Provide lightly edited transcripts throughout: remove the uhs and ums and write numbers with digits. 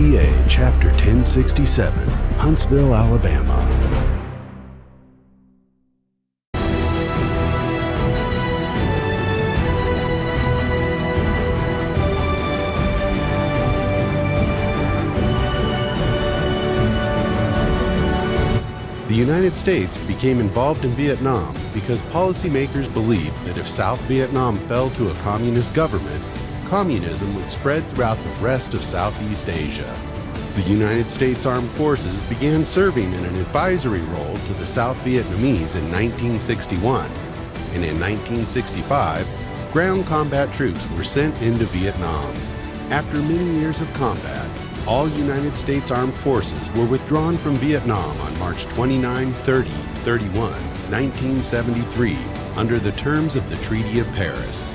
VBA Chapter 1067, Huntsville, Alabama. The United States became involved in Vietnam because policymakers believed that if South Vietnam fell to a communist government, communism would spread throughout the rest of Southeast Asia. The United States Armed Forces began serving in an advisory role to the South Vietnamese in 1961, and in 1965, ground combat troops were sent into Vietnam. After many years of combat, all United States Armed Forces were withdrawn from Vietnam on March 29, 30, 31, 1973, under the terms of the Treaty of Paris.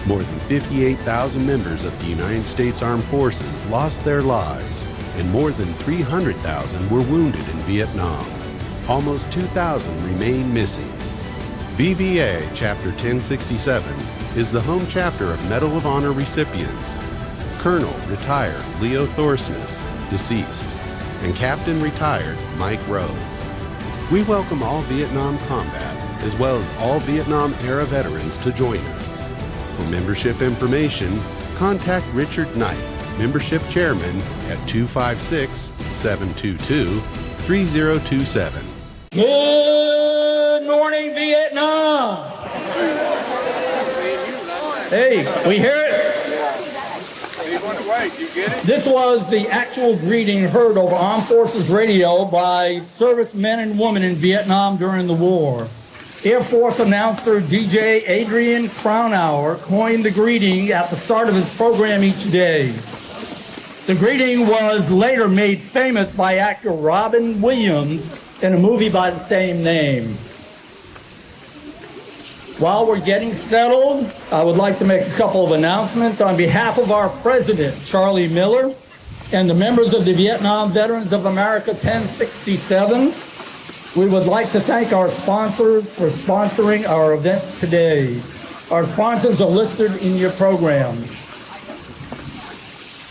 More than 58,000 members of the United States Armed Forces lost their lives, and more than 300,000 were wounded in Vietnam. Almost 2,000 remain missing. VBA Chapter 1067 is the home chapter of Medal of Honor recipients Colonel retired Leo Thorsness, deceased, and Captain retired Mike Rhodes. We welcome all Vietnam combat, as well as all Vietnam-era veterans to join us. For membership information, contact Richard Knight, Membership Chairman, at 256-722-3027. Good morning, Vietnam! Hey, we hear it? This was the actual greeting heard over Armed Forces Radio by servicemen and women in Vietnam during the war. Air Force announcer DJ Adrian Crownhour coined the greeting at the start of his program each day. The greeting was later made famous by actor Robin Williams in a movie by the same name. While we're getting settled, I would like to make a couple of announcements on behalf of our president, Charlie Miller, and the members of the Vietnam Veterans of America 1067. We would like to thank our sponsors for sponsoring our event today. Our sponsors are listed in your program.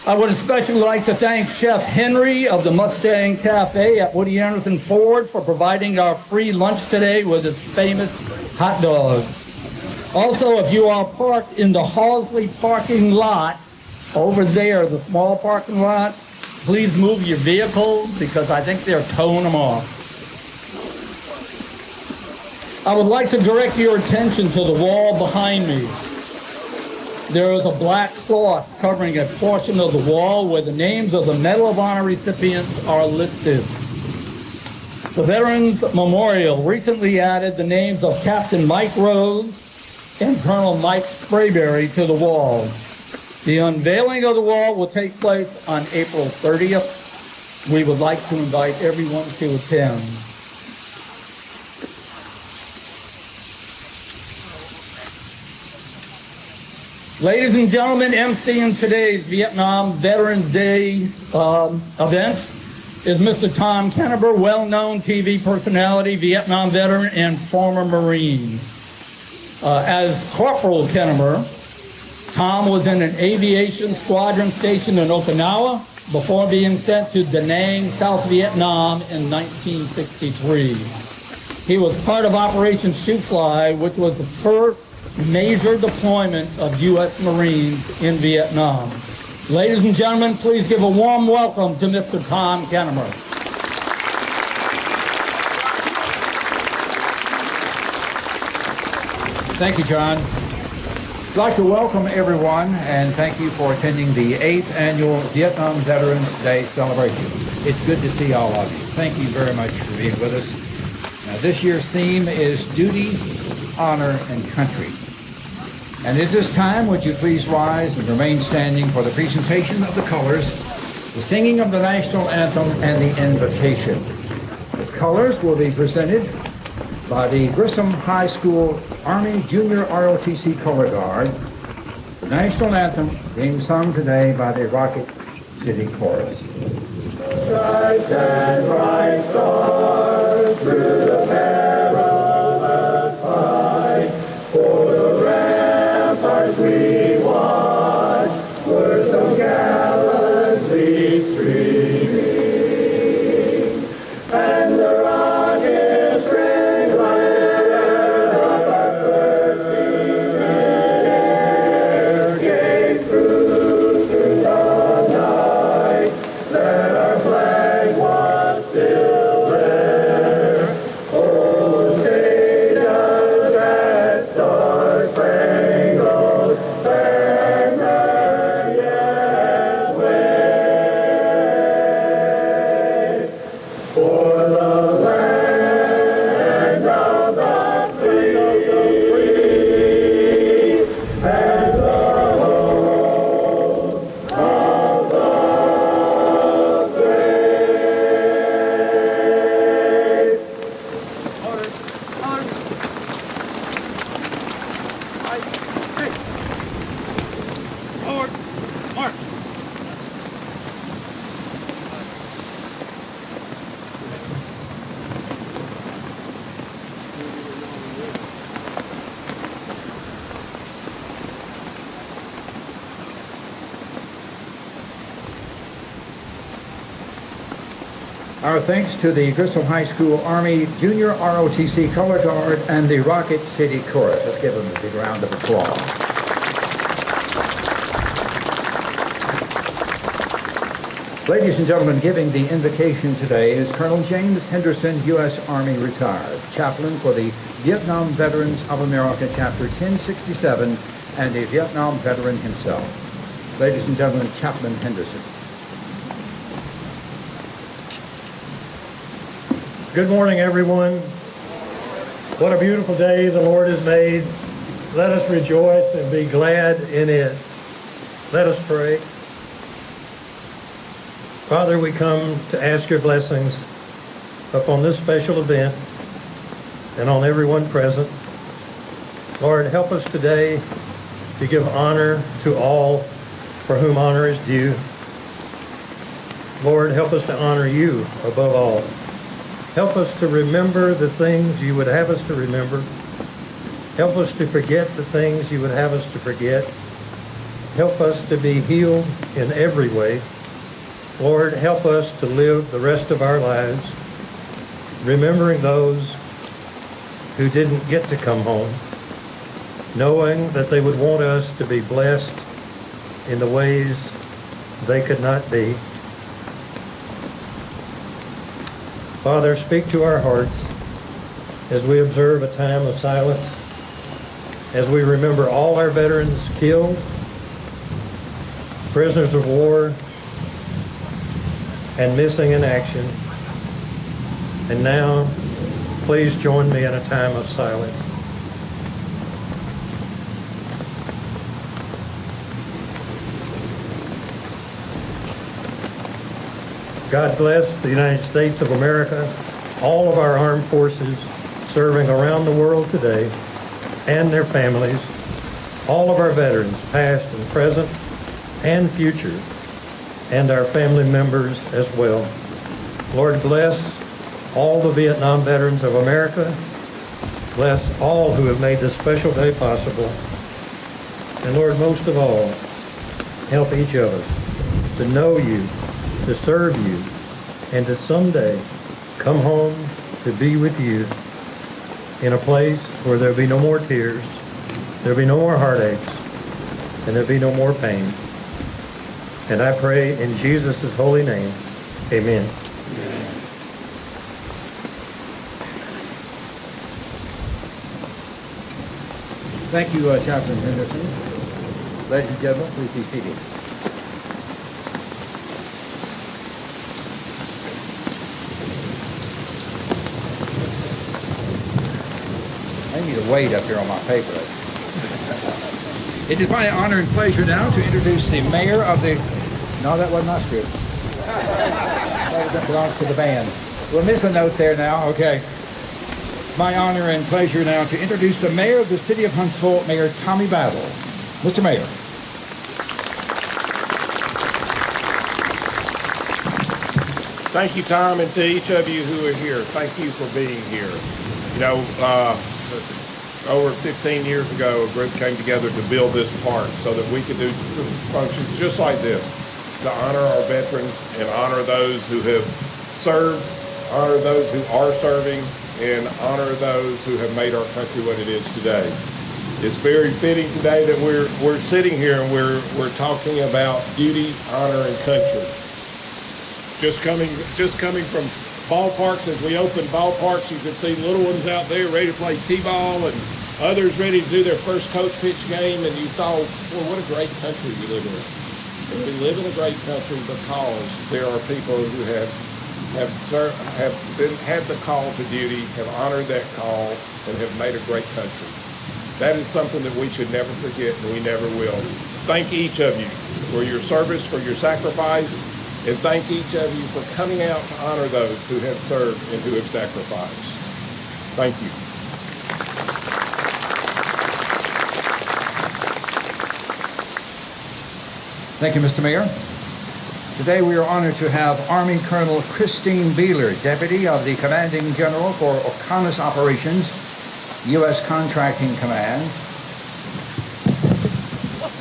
I would especially like to thank Chef Henry of the Mustang Cafe at Woody Anderson Ford for providing our free lunch today with his famous hot dogs. Also, if you are parked in the Halsley parking lot, over there, the small parking lot, please move your vehicles because I think they're towing them off. I would like to direct your attention to the wall behind me. There is a black cloth covering a portion of the wall where the names of the Medal of Honor recipients are listed. The Veterans Memorial recently added the names of Captain Mike Rhodes and Colonel Mike Sprayberry to the wall. The unveiling of the wall will take place on April 30th. We would like to invite everyone to attend. Ladies and gentlemen, emceeing today's Vietnam Veterans Day event is Mr. Tom Kenneber, well-known TV personality, Vietnam veteran, and former Marine. As Corporal Kenneber, Tom was in an aviation squadron stationed in Okinawa before being sent to Da Nang, South Vietnam in 1963. He was part of Operation Shoot Fly, which was the first major deployment of U.S. Marines in Vietnam. Ladies and gentlemen, please give a warm welcome to Mr. Tom Kenneber. Thank you, John. I'd like to welcome everyone and thank you for attending the 8th Annual Vietnam Veterans Day celebration. It's good to see all of you. Thank you very much for being with us. Now, this year's theme is Duty, Honor, and Country. And at this time, would you please rise and remain standing for the presentation of the colors, the singing of the national anthem, and the invocation. The colors will be presented by the Grissom High School Army Junior ROTC Color Guard. The national anthem being sung today by the Rocket City Chorus. Stripes and bright stars through the perilous fight, for the ramparts we watch were so gallantly streamed. Mark. Mark. Our thanks to the Grissom High School Army Junior ROTC Color Guard and the Rocket City Chorus. Let's give them a big round of applause. Ladies and gentlemen, giving the invocation today is Colonel James Henderson, U.S. Army retired, chaplain for the Vietnam Veterans of America, Chapter 1067, and a Vietnam veteran himself. Ladies and gentlemen, Chaplain Henderson. Good morning, everyone. What a beautiful day the Lord has made. Let us rejoice and be glad in it. Let us pray. Father, we come to ask your blessings upon this special event and on everyone present. Lord, help us today to give honor to all for whom honor is due. Lord, help us to honor you above all. Help us to remember the things you would have us to remember. Help us to forget the things you would have us to forget. Help us to be healed in every way. Lord, help us to live the rest of our lives remembering those who didn't get to come home, knowing that they would want us to be blessed in the ways they could not be. Father, speak to our hearts as we observe a time of silence, as we remember all our veterans killed, prisoners of war, and missing in action. And now, please join me in a time of silence. God bless the United States of America, all of our armed forces serving around the world today, and their families, all of our veterans, past and present and future, and our family members as well. Lord, bless all the Vietnam veterans of America. Bless all who have made this special day possible. And Lord, most of all, help each of us to know you, to serve you, and to someday come home to be with you in a place where there'll be no more tears, there'll be no more heartaches, and there'll be no more pain. And I pray in Jesus' holy name, amen. Thank you, Chaplain Henderson. Ladies and gentlemen, please be seated. I need to wait up here on my paper. It is my honor and pleasure now to introduce the mayor of the... No, that wasn't my script. That belongs to the band. We'll miss a note there now. Okay. My honor and pleasure now to introduce the mayor of the city of Huntsville, Mayor Tommy Battle. Mr. Mayor. Thank you, Tom, and to each of you who are here, thank you for being here. You know, over 15 years ago, a group came together to build this park so that we could do functions just like this, to honor our veterans and honor those who have served, honor those who are serving, and honor those who have made our country what it is today. It's very fitting today that we're sitting here and we're talking about duty, honor, and country. Just coming from ballparks, as we open ballparks, you can see little ones out there ready to play t-ball and others ready to do their first coach pitch game, and you saw, well, what a great country we live in. And we live in a great country because there are people who have had the call to duty, have honored that call, and have made a great country. That is something that we should never forget, and we never will. Thank each of you for your service, for your sacrifice, and thank each of you for coming out to honor those who have served and who have sacrificed. Thank you. Thank you, Mr. Mayor. Today we are honored to have Army Colonel Christine Beeler, Deputy of the Commanding General for OCONUS Operations, U.S. Contracting Command.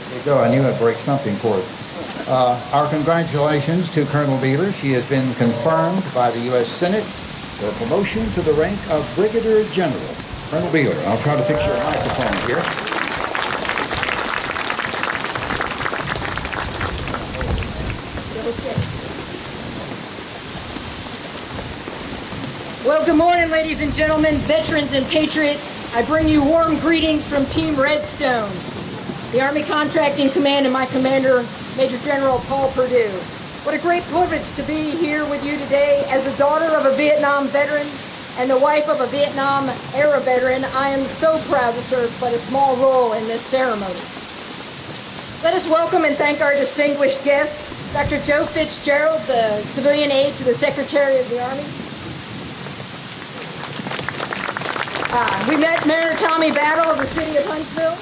There you go, I knew I'd break something for it. Our congratulations to Colonel Beeler. She has been confirmed by the U.S. Senate for promotion to the rank of Brigadier General. Colonel Beeler, I'll try to fix your microphone here. Well, good morning, ladies and gentlemen, veterans and patriots. I bring you warm greetings from Team Redstone, the Army Contracting Command, and my commander, Major General Paul Perdue. What a great privilege to be here with you today. As the daughter of a Vietnam veteran and the wife of a Vietnam-era veteran, I am so proud to serve but a small role in this ceremony. Let us welcome and thank our distinguished guests, Dr. Joe Fitzgerald, the civilian aide to the Secretary of the Army. We met Mayor Tommy Battle of the city of Huntsville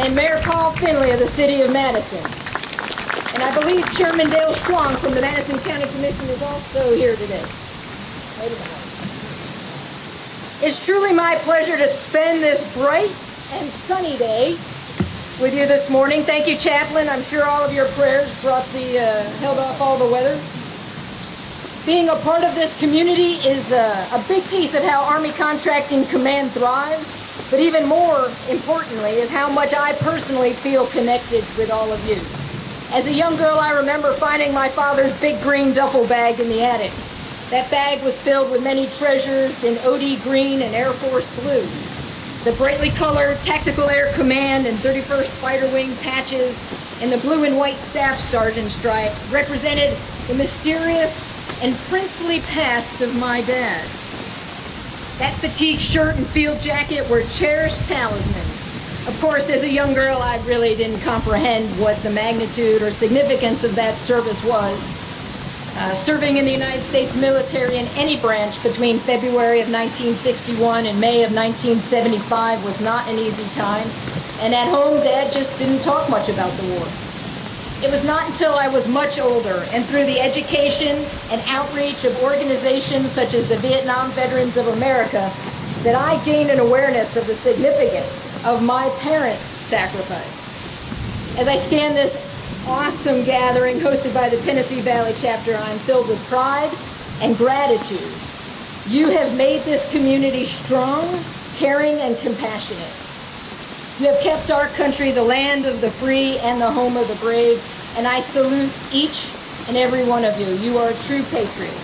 and Mayor Paul Finley of the city of Madison. And I believe Chairman Dale Strong from the Madison County Commission is also here today. It's truly my pleasure to spend this bright and sunny day with you this morning. Thank you, Chaplain. I'm sure all of your prayers held off all the weather. Being a part of this community is a big piece of how Army Contracting Command thrives, but even more importantly is how much I personally feel connected with all of you. As a young girl, I remember finding my father's big green duffel bag in the attic. That bag was filled with many treasures in OD green and Air Force blue. The brightly colored Tactical Air Command and 31st Fighter Wing patches and the blue and white Staff Sergeant stripes represented the mysterious and princely past of my dad. That fatigue shirt and field jacket were cherished talismans. Of course, as a young girl, I really didn't comprehend what the magnitude or significance of that service was. Serving in the United States military in any branch between February of 1961 and May of 1975 was not an easy time. And at home, Dad just didn't talk much about the war. It was not until I was much older and through the education and outreach of organizations such as the Vietnam Veterans of America that I gained an awareness of the significance of my parents' sacrifice. As I scan this awesome gathering hosted by the Tennessee Valley chapter, I'm filled with pride and gratitude. You have made this community strong, caring, and compassionate. You have kept our country the land of the free and the home of the brave, and I salute each and every one of you. You are a true patriot.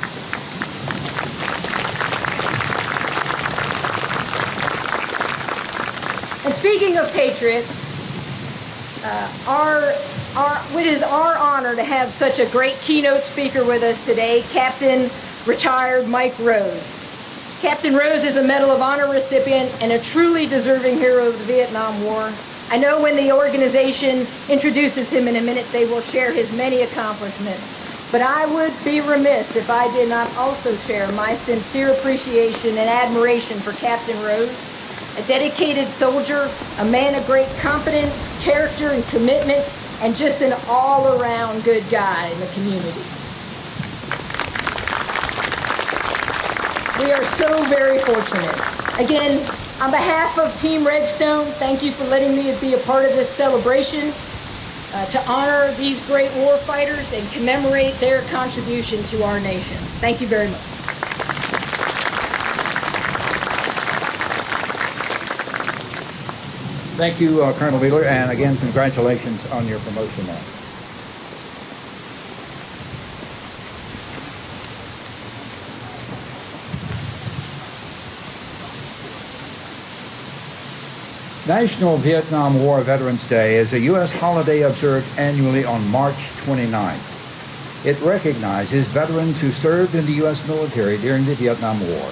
And speaking of patriots, it is our honor to have such a great keynote speaker with us today, Captain Retired Mike Rose. Captain Rose is a Medal of Honor recipient and a truly deserving hero of the Vietnam War. I know when the organization introduces him in a minute, they will share his many accomplishments. But I would be remiss if I did not also share my sincere appreciation and admiration for Captain Rose, a dedicated soldier, a man of great competence, character, and commitment, and just an all-around good guy in the community. We are so very fortunate. Again, on behalf of Team Redstone, thank you for letting me be a part of this celebration to honor these great war fighters and commemorate their contribution to our nation. Thank you very much. Thank you, Colonel Wheeler, and again, congratulations on your promotion now. National Vietnam War Veterans Day is a U.S. holiday observed annually on March 29th. It recognizes veterans who served in the U.S. military during the Vietnam War.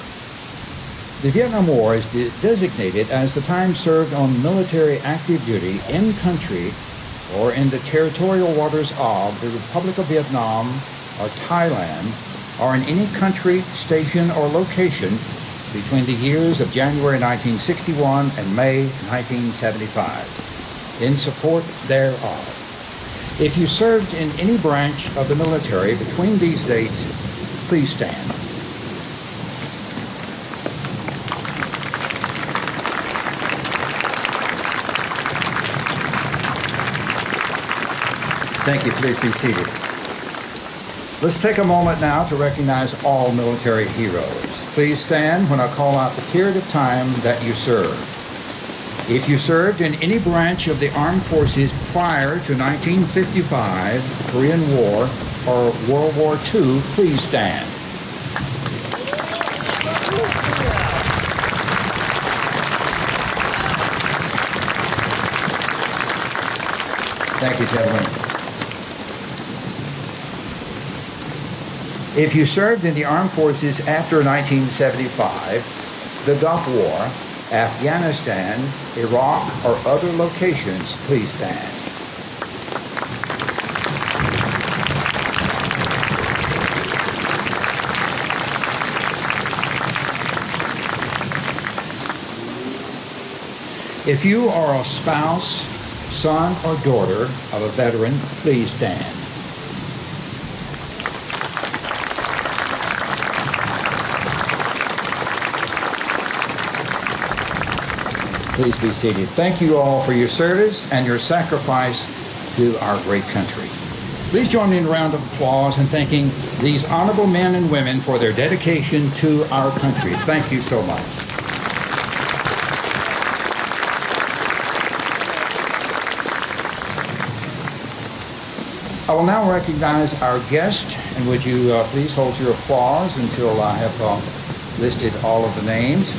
The Vietnam War is designated as the time served on military active duty in country or in the territorial waters of the Republic of Vietnam or Thailand or in any country, station, or location between the years of January 1961 and May 1975, in support thereof. If you served in any branch of the military between these dates, please stand. Thank you. Please be seated. Let's take a moment now to recognize all military heroes. Please stand when I call out the period of time that you served. If you served in any branch of the armed forces prior to 1955, the Korean War, or World War II, please stand. Thank you, gentlemen. If you served in the armed forces after 1975, the Gulf War, Afghanistan, Iraq, or other locations, please stand. If you are a spouse, son, or daughter of a veteran, please stand. Please be seated. Thank you all for your service and your sacrifice to our great country. Please join me in a round of applause in thanking these honorable men and women for their dedication to our country. Thank you so much. I will now recognize our guest, and would you please hold your applause until I have listed all of the names.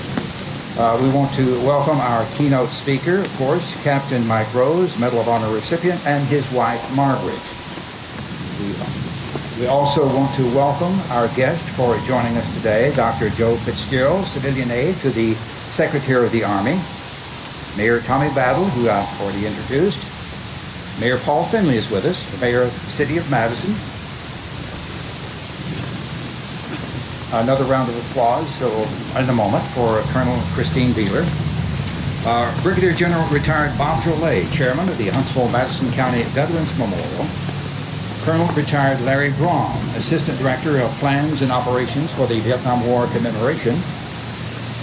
We want to welcome our keynote speaker, of course, Captain Mike Rose, Medal of Honor recipient, and his wife, Margaret. We also want to welcome our guest for joining us today, Dr. Joe Fitzgerald, civilian aide to the Secretary of the Army, Mayor Tommy Battle, who I've already introduced. Mayor Paul Finley is with us, the Mayor of the City of Madison. Another round of applause in a moment for Colonel Christine Beeler. Brigadier General retired Bob Jolet, Chairman of the Huntsville Madison County Veterans Memorial. Colonel retired Larry Braun, Assistant Director of Plans and Operations for the Vietnam War Commemoration.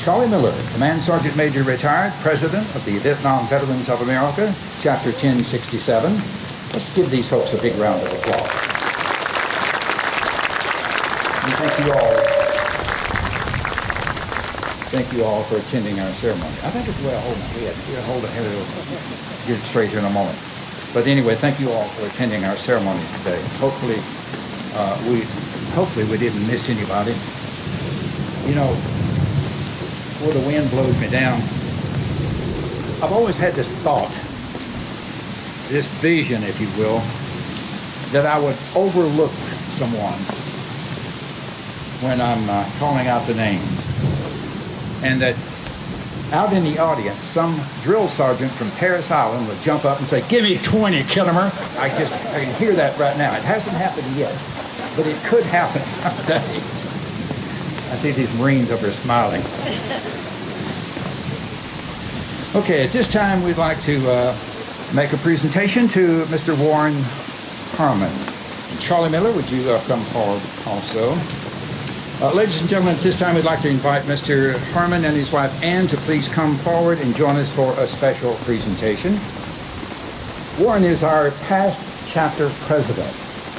Charlie Miller, Command Sergeant Major retired, President of the Vietnam Veterans of America, Chapter 1067. Let's give these folks a big round of applause. And thank you all for attending our ceremony. I think it's the way I hold my head. We'll hold the head, get it straight here in a moment. But anyway, thank you all for attending our ceremony today. Hopefully we didn't miss anybody. You know, before the wind blows me down, I've always had this thought, this vision, if you will, that I would overlook someone when I'm calling out the name. And that out in the audience, some drill sergeant from Parris Island would jump up and say, "Give me 20, Kilmer." I can hear that right now. It hasn't happened yet, but it could happen someday. I see these Marines over there smiling. Okay, at this time we'd like to make a presentation to Mr. Warren Harmon. Charlie Miller, would you come forward also? Ladies and gentlemen, at this time we'd like to invite Mr. Harmon and his wife Ann to please come forward and join us for a special presentation. Warren is our past chapter president,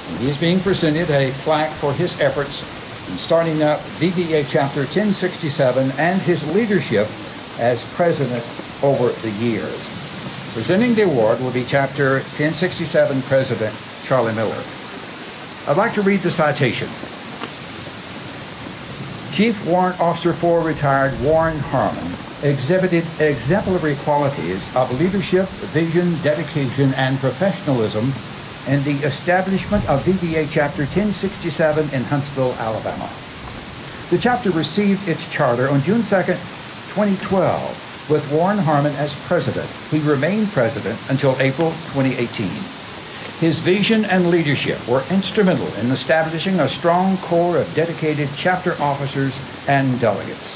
and he is being presented a plaque for his efforts in starting up VBA Chapter 1067 and his leadership as president over the years. Presenting the award will be Chapter 1067 President Charlie Miller. I'd like to read the citation. Chief Warrant Officer 4 retired Warren Harmon exhibited exemplary qualities of leadership, vision, dedication, and professionalism in the establishment of VBA Chapter 1067 in Huntsville, Alabama. The chapter received its charter on June 2nd, 2012, with Warren Harmon as president. He remained president until April 2018. His vision and leadership were instrumental in establishing a strong core of dedicated chapter officers and delegates.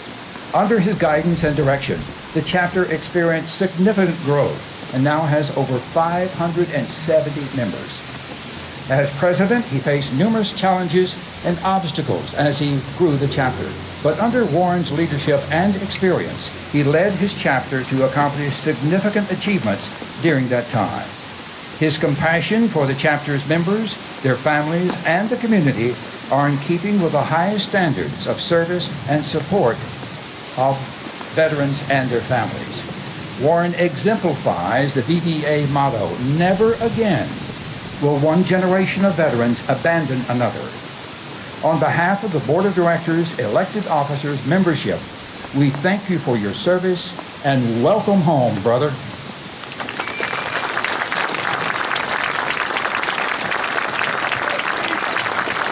Under his guidance and direction, the chapter experienced significant growth and now has over 570 members. As president, he faced numerous challenges and obstacles as he grew the chapter. But under Warren's leadership and experience, he led his chapter to accomplish significant achievements during that time. His compassion for the chapter's members, their families, and the community are in keeping with the highest standards of service and support of veterans and their families. Warren exemplifies the VBA motto, "Never again will one generation of veterans abandon another." On behalf of the Board of Directors, elected officers, membership, we thank you for your service and welcome home, brother.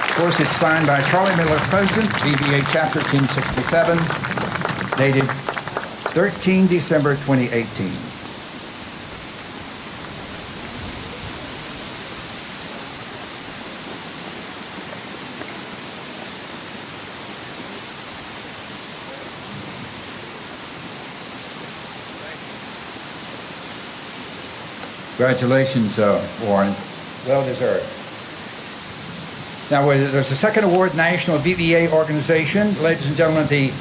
Of course, it's signed by Charlie Miller, President, VBA Chapter 1067, dated 13 December 2018. Congratulations, Warren. Well deserved. Now, there's a second award, National VBA Organization. Ladies and gentlemen, the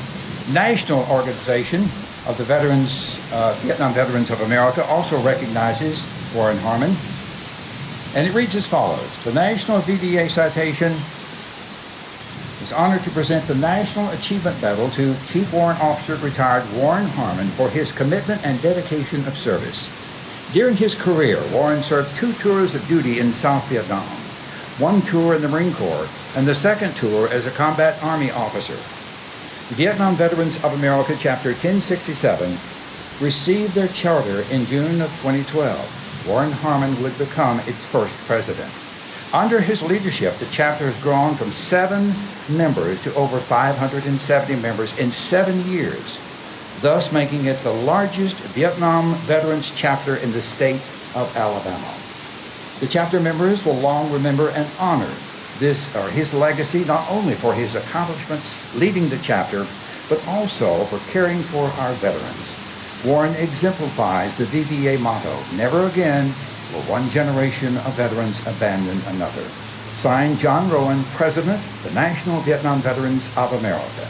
National Organization of the Veterans, Vietnam Veterans of America also recognizes Warren Harmon. And it reads as follows. The National VBA Citation is honored to present the National Achievement Medal to Chief Warrant Officer retired Warren Harmon for his commitment and dedication of service. During his career, Warren served 2 tours of duty in South Vietnam, 1 tour in the Marine Corps, and the 2nd tour as a combat Army officer. The Vietnam Veterans of America, Chapter 1067, received their charter in June of 2012. Warren Harmon would become its first president. Under his leadership, the chapter has grown from 7 members to over 570 members in 7 years, thus making it the largest Vietnam Veterans chapter in the state of Alabama. The chapter members will long remember and honor his legacy, not only for his accomplishments leading the chapter, but also for caring for our veterans. Warren exemplifies the VBA motto, "Never again will one generation of veterans abandon another." Signed, John Rowan, President, the National Vietnam Veterans of America.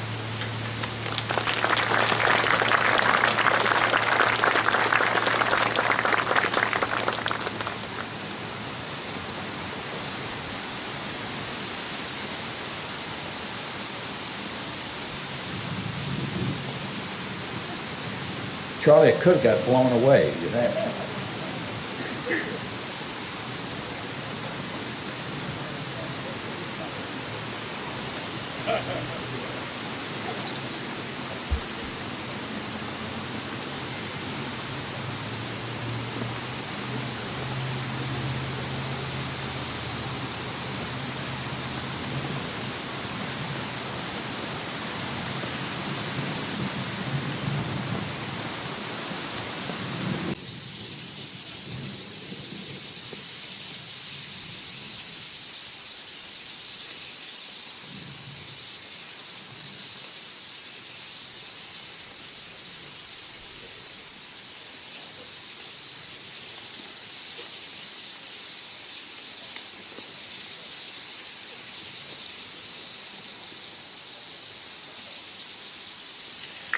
Charlie, it could have got blown away. You know?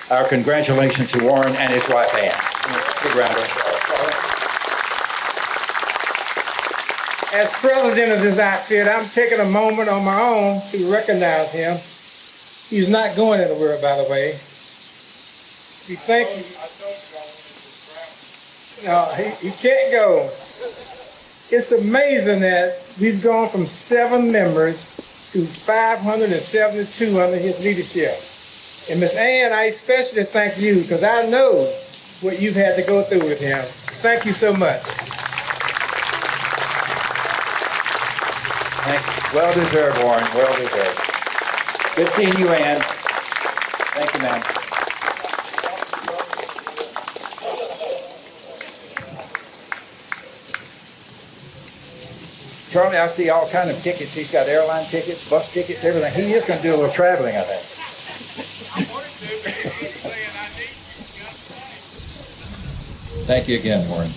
Our congratulations to Warren and his wife, Ann. Big round of applause. As president of this outfit, I'm taking a moment on my own to recognize him. He's not going anywhere, by the way. We thank you. No, he can't go. It's amazing that we've gone from 7 members to 572 under his leadership. And Miss Ann, I especially thank you because I know what you've had to go through with him. Thank you so much. Thank you. Well deserved, Warren. Well deserved. Good seeing you, Ann. Thank you, ma'am. Charlie, I see all kind of tickets. He's got airline tickets, bus tickets, everything. He is going to do a little traveling, I think. Thank you again, Warren.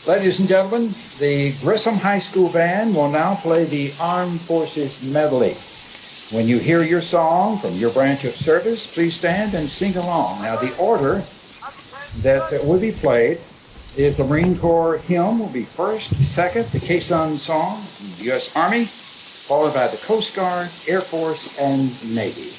Ladies and gentlemen, the Grissom High School Band will now play the Armed Forces Medley. When you hear your song from your branch of service, please stand and sing along. Now, the order that will be played is the Marine Corps hymn will be first, second, the Caisson song, the U.S. Army, followed by the Coast Guard, Air Force, and Navy.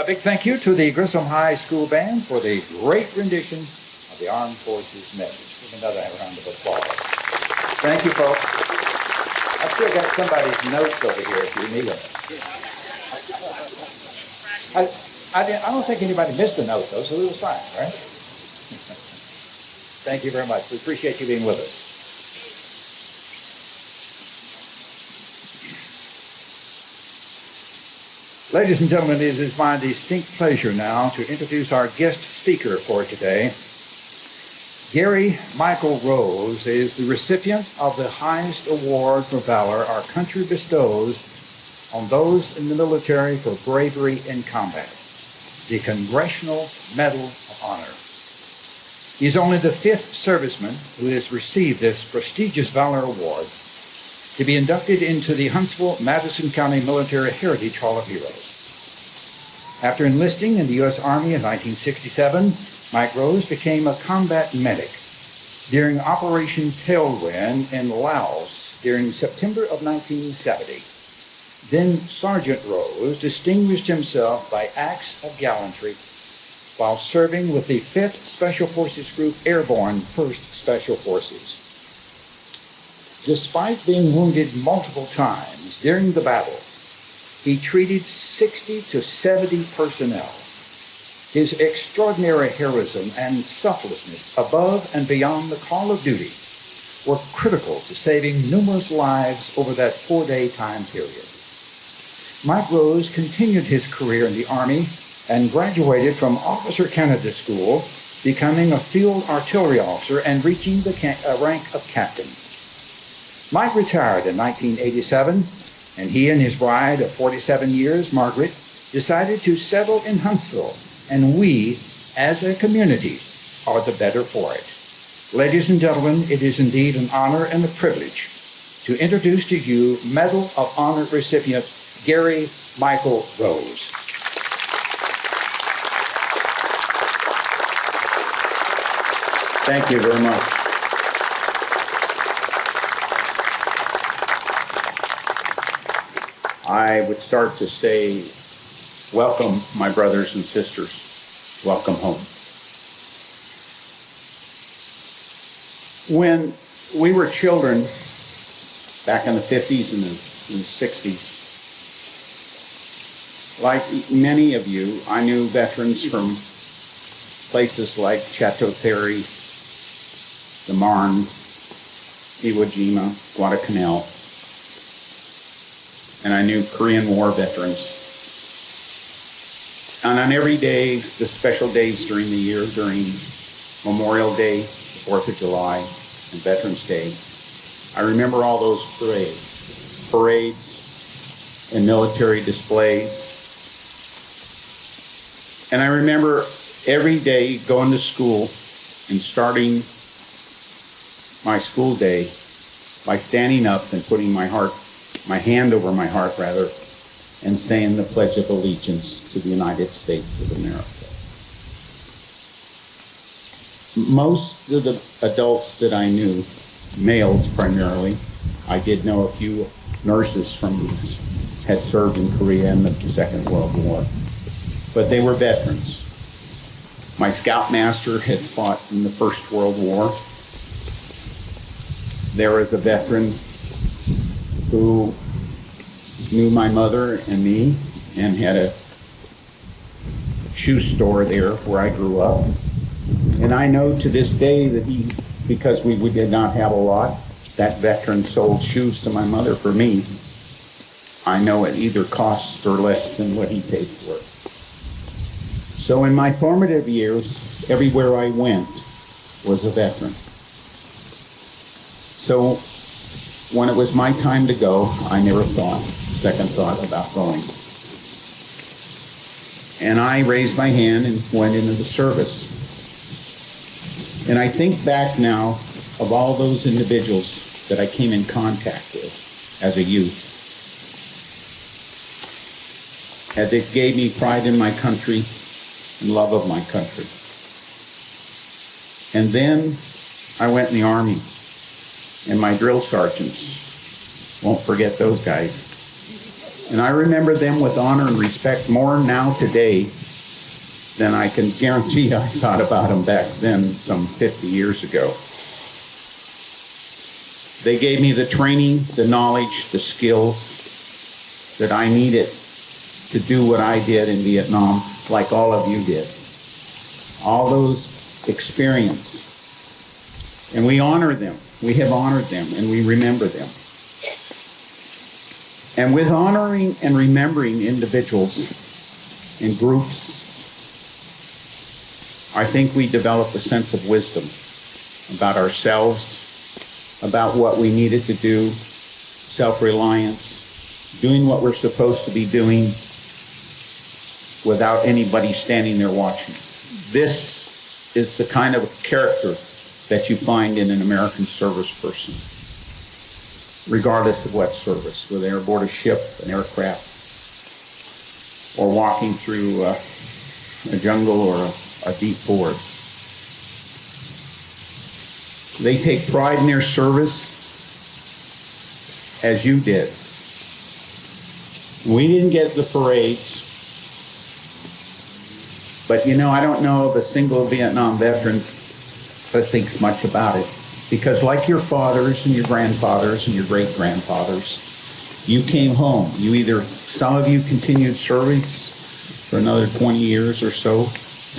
Big thank you to the Grissom High School Band for the great rendition of the Armed Forces Message. Give another round of applause. Thank you, folks. I've still got somebody's notes over here if you need them. I don't think anybody missed a note, though, so it was fine, right? Thank you very much. We appreciate you being with us. Ladies and gentlemen, it is my distinct pleasure now to introduce our guest speaker for today. Gary Michael Rose is the recipient of the highest award for valor our country bestows on those in the military for bravery in combat, the Congressional Medal of Honor. He is only the fifth serviceman who has received this prestigious Valor Award to be inducted into the Huntsville, Madison County Military Heritage Hall of Heroes. After enlisting in the U.S. Army in 1967, Mike Rose became a combat medic during Operation Tailwind in Laos during September of 1970. Then Sergeant Rose distinguished himself by acts of gallantry while serving with the 5th Special Forces Group Airborne 1st Special Forces. Despite being wounded multiple times during the battle, he treated 60 to 70 personnel. His extraordinary heroism and selflessness above and beyond the call of duty were critical to saving numerous lives over that 4-day time period. Mike Rose continued his career in the Army and graduated from Officer Candidate School, becoming a field artillery officer and reaching the rank of captain. Mike retired in 1987, and he and his bride of 47 years, Margaret, decided to settle in Huntsville, and we, as a community, are the better for it. Ladies and gentlemen, it is indeed an honor and a privilege to introduce to you Medal of Honor recipient Gary Michael Rose. Thank you very much. I would start to say, welcome, my brothers and sisters. Welcome home. When we were children, back in the 50s and the 60s, like many of you, I knew veterans from places like Chateau Thierry, the Marne, Iwo Jima, Guadalcanal, and I knew Korean War veterans. And on every day, the special days during the year, during Memorial Day, 4th of July, and Veterans Day, I remember all those parades and military displays. And I remember every day going to school and starting my school day by standing up and putting my hand over my heart, and saying the Pledge of Allegiance to the United States of America. Most of the adults that I knew, males primarily, I did know a few nurses had served in Korea in the Second World War, but they were veterans. My scoutmaster had fought in the First World War. There was a veteran who knew my mother and me and had a shoe store there where I grew up. And I know to this day that because we did not have a lot, that veteran sold shoes to my mother for me. I know it either cost or less than what he paid for it. So in my formative years, everywhere I went was a veteran. So when it was my time to go, I never second thought about going. And I raised my hand and went into the service. And I think back now of all those individuals that I came in contact with as a youth. And it gave me pride in my country and love of my country. And then I went in the Army, and my drill sergeants, won't forget those guys. And I remember them with honor and respect more now today than I can guarantee I thought about them back then some 50 years ago. They gave me the training, the knowledge, the skills that I needed to do what I did in Vietnam, like all of you did. All those experience. And we honor them. We have honored them, and we remember them. And with honoring and remembering individuals and groups, I think we develop a sense of wisdom about ourselves, about what we needed to do, self-reliance, doing what we're supposed to be doing without anybody standing there watching. This is the kind of character that you find in an American service person, regardless of what service, whether they're aboard a ship, an aircraft, or walking through a jungle or a deep forest. They take pride in their service, as you did. We didn't get the parades, but I don't know of a single Vietnam veteran that thinks much about it. Because like your fathers and your grandfathers and your great-grandfathers, you came home. Some of you continued service for another 20 years or so,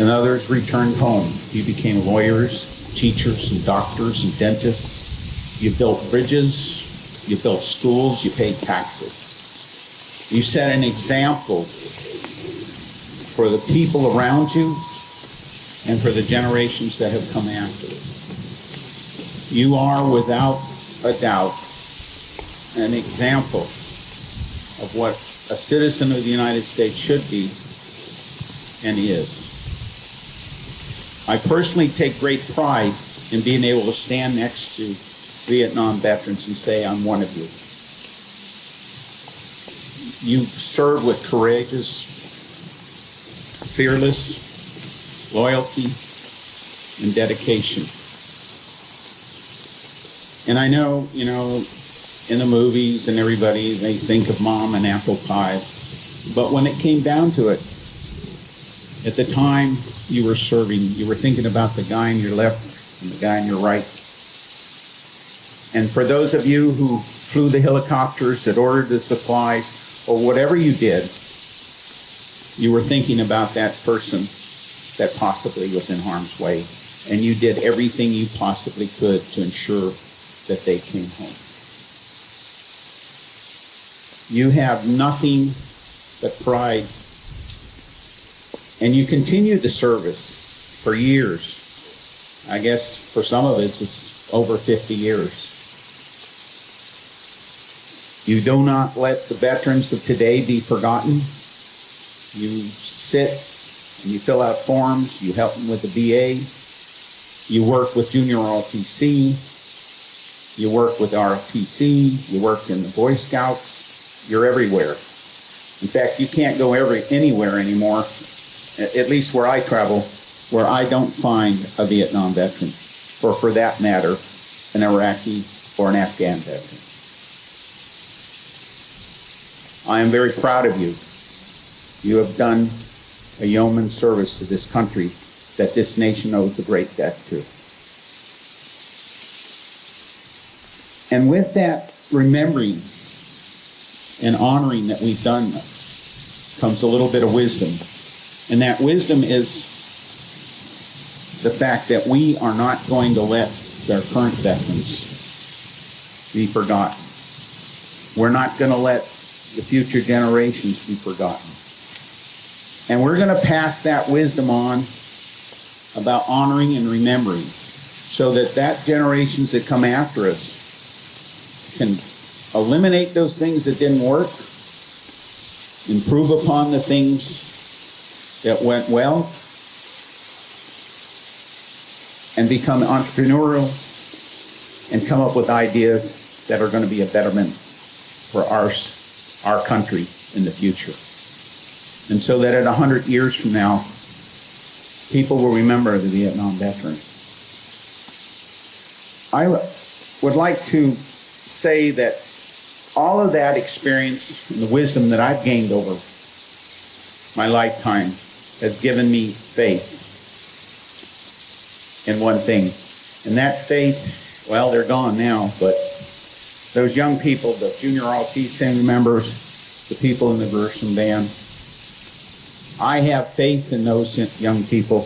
and others returned home. You became lawyers, teachers, and doctors, and dentists. You built bridges, you built schools, you paid taxes. You set an example for the people around you and for the generations that have come after. You are, without a doubt, an example of what a citizen of the United States should be and is. I personally take great pride in being able to stand next to Vietnam veterans and say, I'm one of you. You served with courageous, fearless loyalty and dedication. And I know, in the movies and everybody, they think of mom and apple pie. But when it came down to it, at the time you were serving, you were thinking about the guy on your left and the guy on your right. And for those of you who flew the helicopters, that ordered the supplies, or whatever you did, you were thinking about that person that possibly was in harm's way. And you did everything you possibly could to ensure that they came home. You have nothing but pride. And you continued the service for years. I guess for some of it, it's over 50 years. You do not let the veterans of today be forgotten. You sit and you fill out forms. You help them with the VA. You work with Junior ROTC. You work with ROTC. You work in the Boy Scouts. You're everywhere. In fact, you can't go anywhere anymore, at least where I travel, where I don't find a Vietnam veteran, or for that matter, an Iraqi or an Afghan veteran. I am very proud of you. You have done a yeoman's service to this country that this nation owes a great debt to. And with that remembering and honoring that we've done comes a little bit of wisdom. And that wisdom is the fact that we are not going to let our current veterans be forgotten. We're not going to let the future generations be forgotten. And we're going to pass that wisdom on about honoring and remembering so that generations that come after us can eliminate those things that didn't work, improve upon the things that went well, and become entrepreneurial and come up with ideas that are going to be a betterment for our country in the future. And so that at 100 years from now, people will remember the Vietnam veteran. I would like to say that all of that experience and the wisdom that I've gained over my lifetime has given me faith in one thing. And that faith, well, they're gone now, but those young people, the junior ROTC members, the people in the Gershon band, I have faith in those young people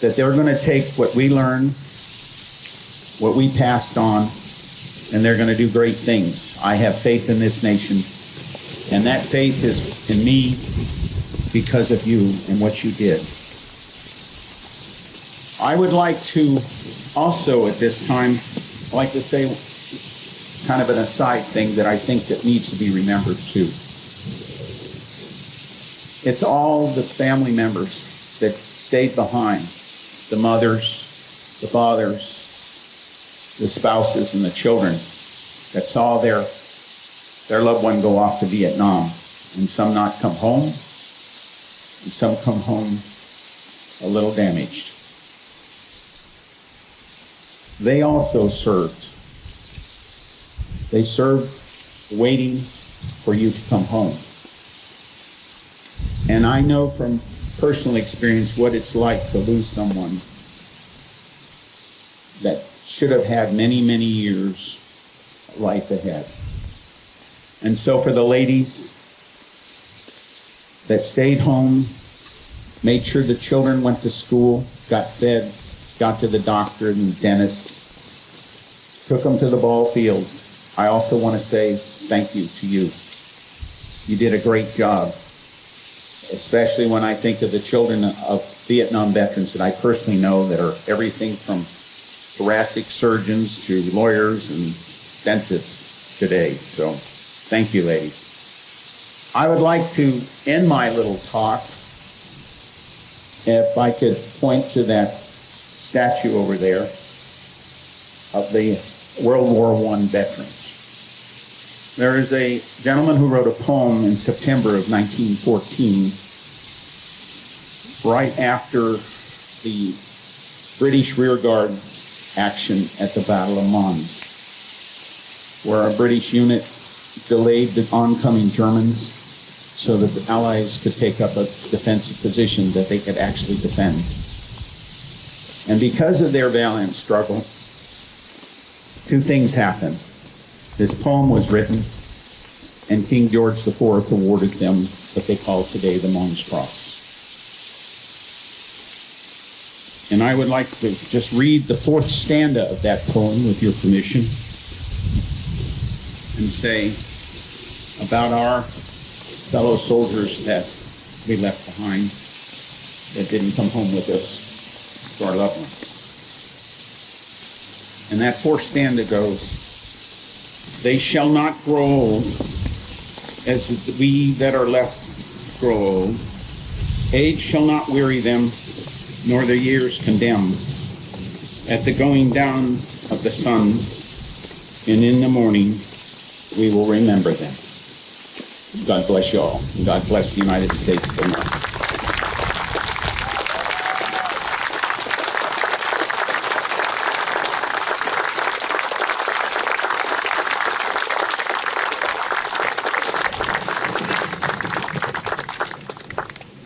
that they're going to take what we learned, what we passed on, and they're going to do great things. I have faith in this nation, and that faith is in me because of you and what you did. I would like to also at this time, I'd like to say kind of an aside thing that I think that needs to be remembered too. It's all the family members that stayed behind, the mothers, the fathers, the spouses, and the children that saw their loved one go off to Vietnam, and some not come home, and some come home a little damaged. They also served. They served waiting for you to come home. And I know from personal experience what it's like to lose someone that should have had many, many years of life ahead. And so for the ladies that stayed home, made sure the children went to school, got fed, got to the doctor and the dentist, took them to the ball fields, I also want to say thank you to you. You did a great job, especially when I think of the children of Vietnam veterans that I personally know that are everything from thoracic surgeons to lawyers and dentists today. So thank you, ladies. I would like to end my little talk, if I could point to that statue over there of the World War I veterans. There is a gentleman who wrote a poem in September of 1914, right after the British rearguard action at the Battle of Mons, where a British unit delayed the oncoming Germans so that the Allies could take up a defensive position that they could actually defend. And because of their valiant struggle, two things happened. This poem was written, and King George IV awarded them what they call today the Mons Cross. And I would like to just read the fourth stanza of that poem, with your permission, and say about our fellow soldiers that we left behind, that didn't come home with us, to our loved ones. And that fourth stanza goes, they shall not grow old as we that are left grow old. Age shall not weary them, nor their years condemn. At the going down of the sun, and in the morning, we will remember them. God bless you all. And God bless the United States of America.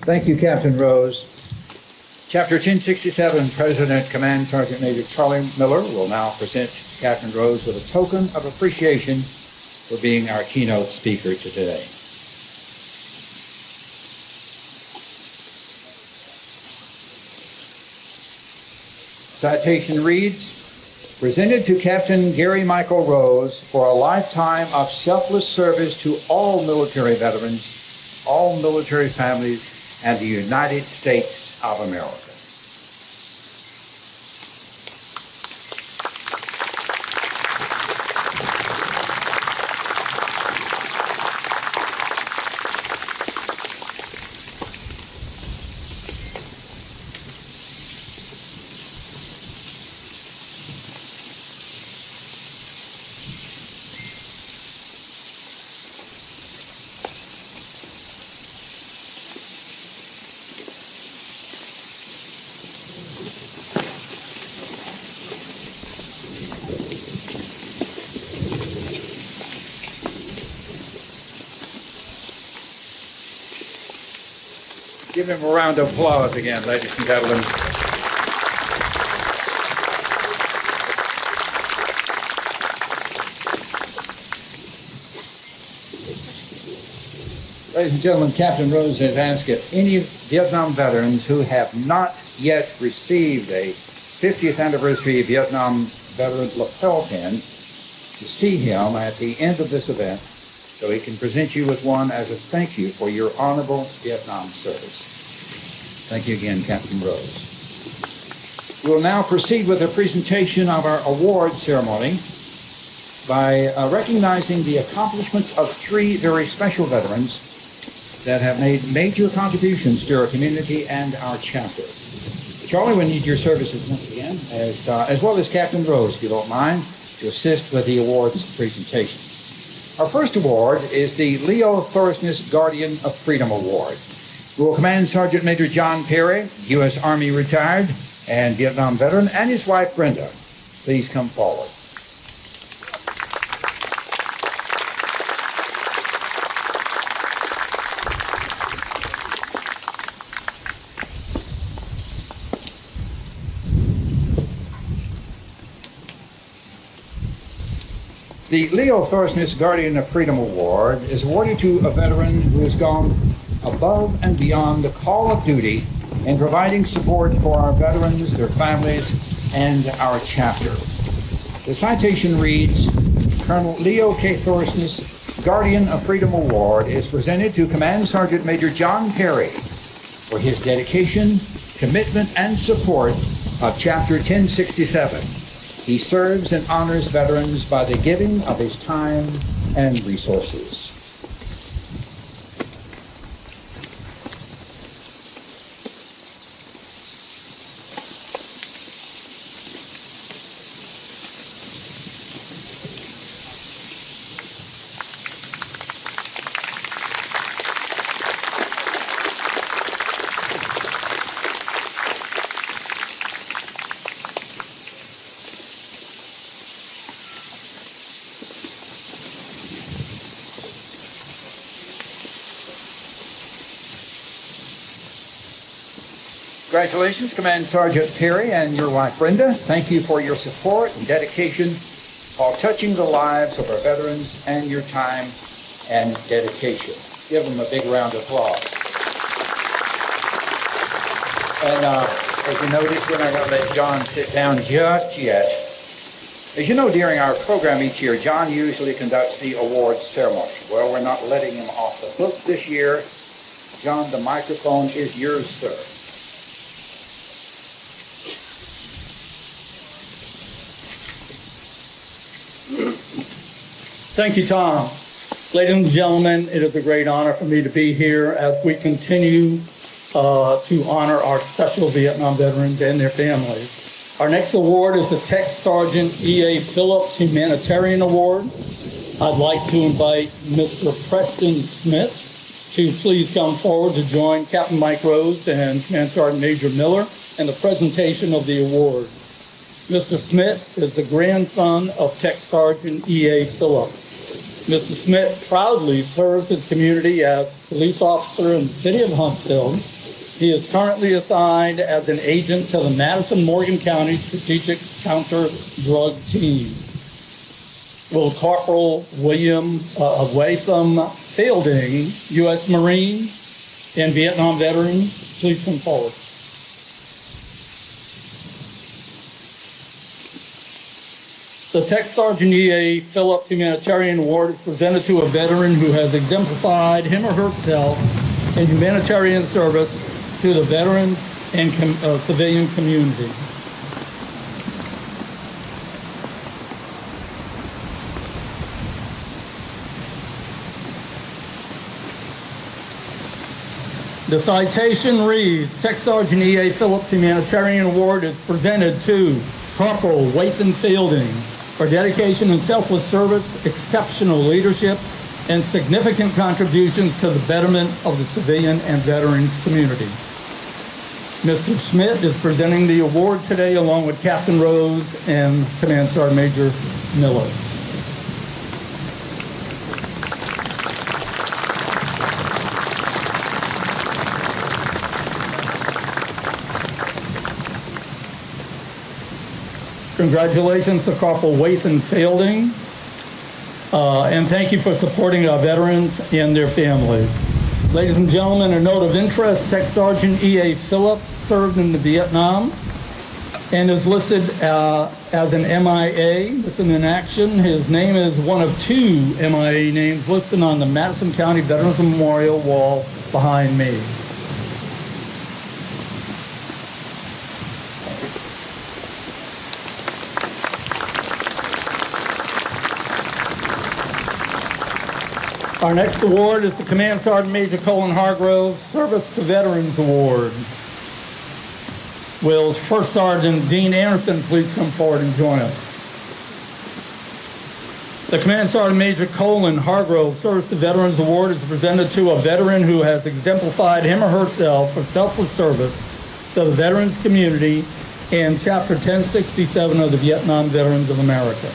Thank you, Captain Rose. Chapter 1067, President Command Sergeant Major Charlie Miller will now present Captain Rose with a token of appreciation for being our keynote speaker today. Citation reads, presented to Captain Gary Michael Rose for a lifetime of selfless service to all military veterans, all military families, and the United States of America. Give him a round of applause again, ladies and gentlemen. Ladies and gentlemen, Captain Rose has asked if any Vietnam veterans who have not yet received a 50th anniversary Vietnam veteran lapel pin to see him at the end of this event so he can present you with one as a thank you for your honorable Vietnam service. Thank you again, Captain Rose. We will now proceed with a presentation of our award ceremony by recognizing the accomplishments of three very special veterans that have made major contributions to our community and our chapter. Charlie, we need your services once again, as well as Captain Rose, if you don't mind, to assist with the awards presentation. Our first award is the Leo Thorsness Guardian of Freedom Award. Will Command Sergeant Major John Perry, U.S. Army retired and Vietnam veteran, and his wife Brenda, please come forward. The Leo Thorsness Guardian of Freedom Award is awarded to a veteran who has gone above and beyond the call of duty in providing support for our veterans, their families, and our chapter. The citation reads, Colonel Leo K. Thorsness Guardian of Freedom Award is presented to Command Sergeant Major John Perry for his dedication, commitment, and support of Chapter 1067. He serves and honors veterans by the giving of his time and resources. Congratulations, Command Sergeant Perry and your wife Brenda. Thank you for your support and dedication while touching the lives of our veterans and your time and dedication. Give them a big round of applause. And as you notice, we're not going to let John sit down just yet. As you know, during our program each year, John usually conducts the awards ceremony. Well, we're not letting him off the hook this year. John, the microphone is yours, sir. Thank you, Tom. Ladies and gentlemen, it is a great honor for me to be here as we continue to honor our special Vietnam veterans and their families. Our next award is the Tech Sergeant E.A. Phillips Humanitarian Award. I'd like to invite Mr. Preston Smith to please come forward to join Captain Mike Rose and Command Sergeant Major Miller in the presentation of the award. Mr. Smith is the grandson of Tech Sergeant E.A. Phillips. Mr. Smith proudly serves his community as police officer in the city of Huntsville. He is currently assigned as an agent to the Madison, Morgan County Strategic Counter-Drug Team. Will Corporal William Watham Fielding, U.S. Marine and Vietnam veteran, please come forward. The Tech Sergeant E.A. Phillips Humanitarian Award is presented to a veteran who has exemplified him or herself in humanitarian service to the veterans and civilian community. The citation reads, Tech Sergeant E.A. Phillips Humanitarian Award is presented to Corporal Watham Fielding for dedication and selfless service, exceptional leadership, and significant contributions to the betterment of the civilian and veterans community. Mr. Smith is presenting the award today along with Captain Rose and Command Sergeant Major Miller. Congratulations to Corporal Watham Fielding, and thank you for supporting our veterans and their families. Ladies and gentlemen, a note of interest, Tech Sergeant E.A. Phillips served in the Vietnam and is listed as an MIA, missing in action. His name is one of two MIA names listed on the Madison County Veterans Memorial wall behind me. Our next award is the Command Sergeant Major Colin Hargrove Service to Veterans Award. Will First Sergeant Dean Anderson please come forward and join us? The Command Sergeant Major Colin Hargrove Service to Veterans Award is presented to a veteran who has exemplified him or herself for selfless service to the veterans community and Chapter 1067 of the Vietnam Veterans of America.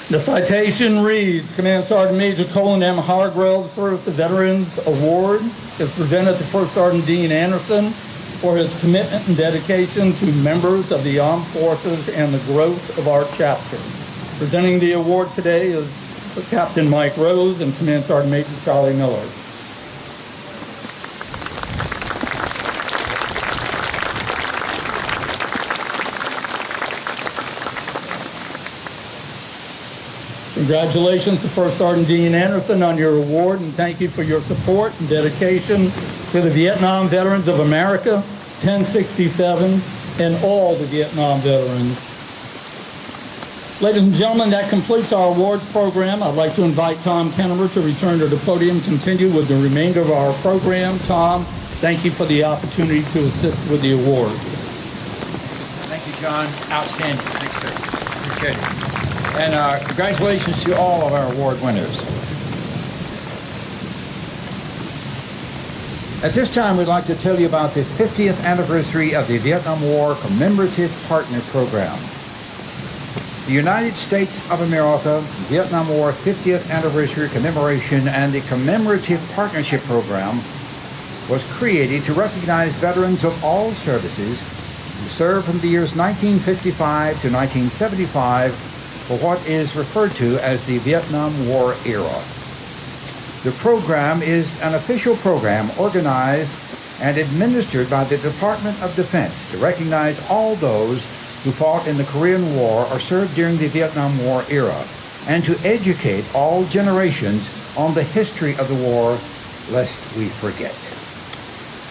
The citation reads, Command Sergeant Major Colin M. Hargrove Service to Veterans Award is presented to First Sergeant Dean Anderson for his commitment and dedication to members of the armed forces and the growth of our chapter. Presenting the award today is Captain Mike Rose and Command Sergeant Major Charlie Miller. Congratulations to First Sergeant Dean Anderson on your award, and thank you for your support and dedication to the Vietnam Veterans of America, 1067, and all the Vietnam veterans. Ladies and gentlemen, that completes our awards program. I'd like to invite Tom Kennemer to return to the podium, continue with the remainder of our program. Tom, thank you for the opportunity to assist with the awards. Thank you, John. Outstanding. Thanks, sir. Appreciate it. And congratulations to all of our award winners. At this time, we'd like to tell you about the 50th anniversary of the Vietnam War Commemorative Partner Program. The United States of America Vietnam War 50th Anniversary Commemoration and the Commemorative Partnership Program was created to recognize veterans of all services who served from the years 1955 to 1975 for what is referred to as the Vietnam War era. The program is an official program organized and administered by the Department of Defense to recognize all those who fought in the Korean War or served during the Vietnam War era, and to educate all generations on the history of the war, lest we forget.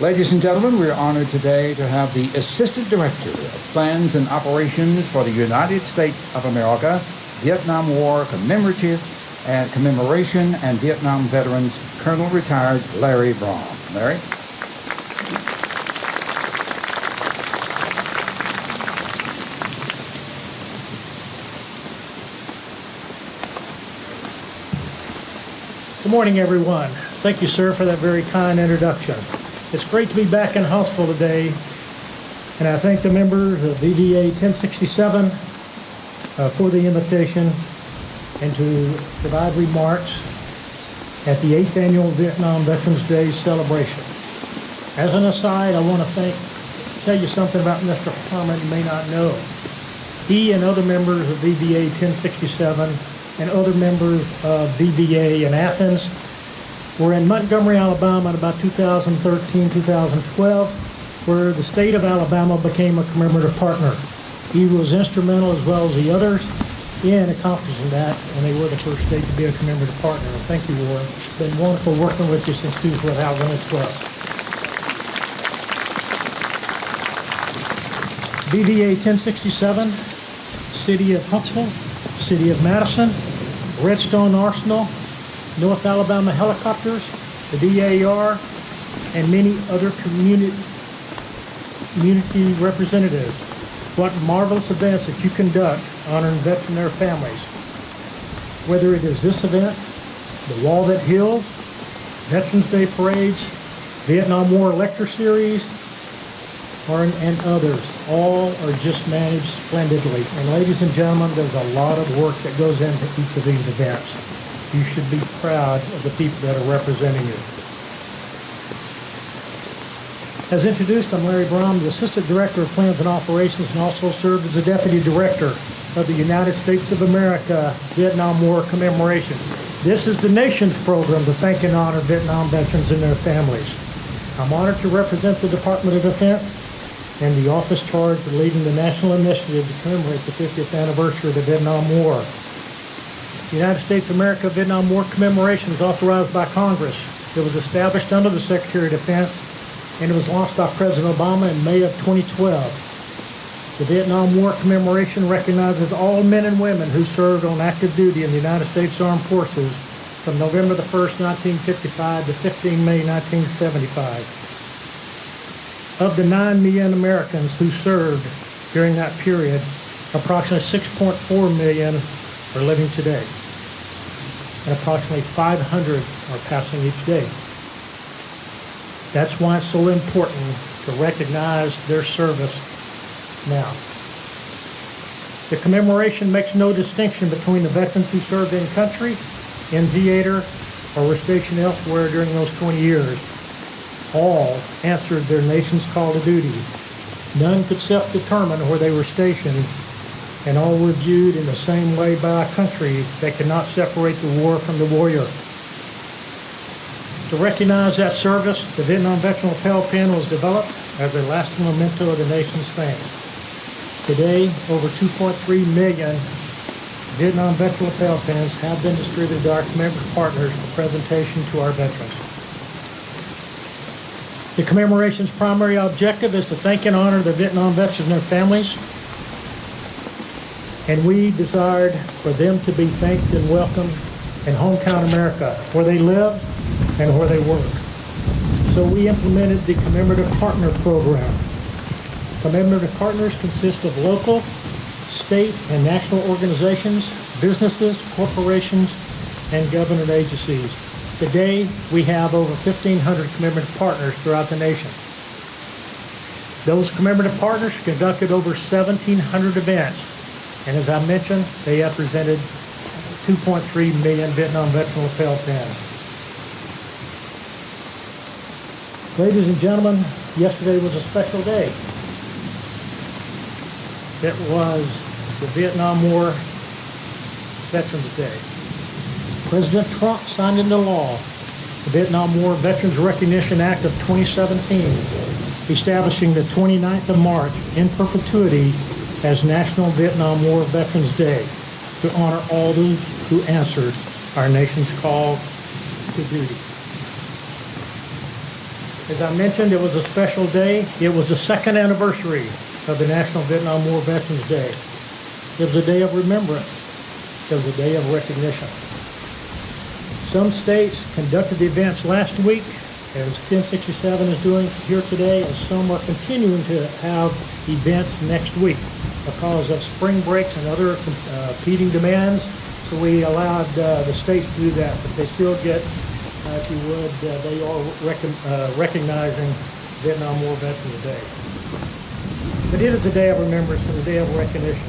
Ladies and gentlemen, we're honored today to have the Assistant Director of Plans and Operations for the United States of America, Vietnam War Commemorative and Commemoration and Vietnam Veterans, Colonel Retired Larry Braun. Larry? Good morning, everyone. Thank you, sir, for that very kind introduction. It's great to be back in Huntsville today, and I thank the members of VVA 1067 for the invitation and to provide remarks at the 8th Annual Vietnam Veterans Day celebration. As an aside, I want to tell you something about Mr. Harmon you may not know. He and other members of VVA 1067 and other members of VVA in Athens were in Montgomery, Alabama in about 2013-2012, where the state of Alabama became a commemorative partner. He was instrumental, as well as the others, in accomplishing that, and they were the first state to be a commemorative partner. Thank you, Warren. It's been wonderful working with you since 2012. VVA 1067, City of Huntsville, City of Madison, Redstone Arsenal, North Alabama Helicopters, the DAR, and many other community representatives. What marvelous events that you conduct honoring veterans and their families. Whether it is this event, the Wall That Heals, Veterans Day parades, Vietnam War lecture series, and others, all are just managed splendidly. And ladies and gentlemen, there's a lot of work that goes into each of these events. You should be proud of the people that are representing you. As introduced, I'm Larry Braun, the Assistant Director of Plans and Operations, and also served as the Deputy Director of the United States of America Vietnam War Commemoration. This is the nation's program to thank and honor Vietnam veterans and their families. I'm honored to represent the Department of Defense and the office charged with leading the national initiative to commemorate the 50th anniversary of the Vietnam War. The United States of America Vietnam War Commemoration is authorized by Congress. It was established under the Secretary of Defense, and it was launched by President Obama in May of 2012. The Vietnam War Commemoration recognizes all men and women who served on active duty in the United States Armed Forces from November the 1st, 1955 to 15 May 1975. Of the 9 million Americans who served during that period, approximately 6.4 million are living today, and approximately 500 are passing each day. That's why it's so important to recognize their service now. The commemoration makes no distinction between the veterans who served in country, in theater, or were stationed elsewhere during those 20 years. All answered their nation's call to duty. None could self-determine where they were stationed, and all were viewed in the same way by a country that could not separate the war from the warrior. To recognize that service, the Vietnam Veteran Lapel Pin was developed as a lasting memento of the nation's fame. Today, over 2.3 million Vietnam Veteran Lapel Pins have been distributed to our commemorative partners for presentation to our veterans. The commemoration's primary objective is to thank and honor the Vietnam veterans and their families, and we desired for them to be thanked and welcomed in hometown America, where they live and where they work. So we implemented the Commemorative Partner Program. Commemorative partners consist of local, state, and national organizations, businesses, corporations, and government agencies. Today, we have over 1,500 commemorative partners throughout the nation. Those commemorative partners conducted over 1,700 events, and as I mentioned, they have presented 2.3 million Vietnam veteran lapel pins. Ladies and gentlemen, yesterday was a special day. It was the Vietnam War Veterans Day. President Trump signed into law the Vietnam War Veterans Recognition Act of 2017, establishing the 29th of March in perpetuity as National Vietnam War Veterans Day to honor all those who answered our nation's call to duty. As I mentioned, it was a special day. It was the second anniversary of the National Vietnam War Veterans Day. It was a day of remembrance. It was a day of recognition. Some states conducted the events last week, as 1067 is doing here today, and some are continuing to have events next week because of spring breaks and other competing demands. So we allowed the states to do that, but they still get, if you would, they are recognizing Vietnam War Veterans Day. But it is a day of remembrance and a day of recognition.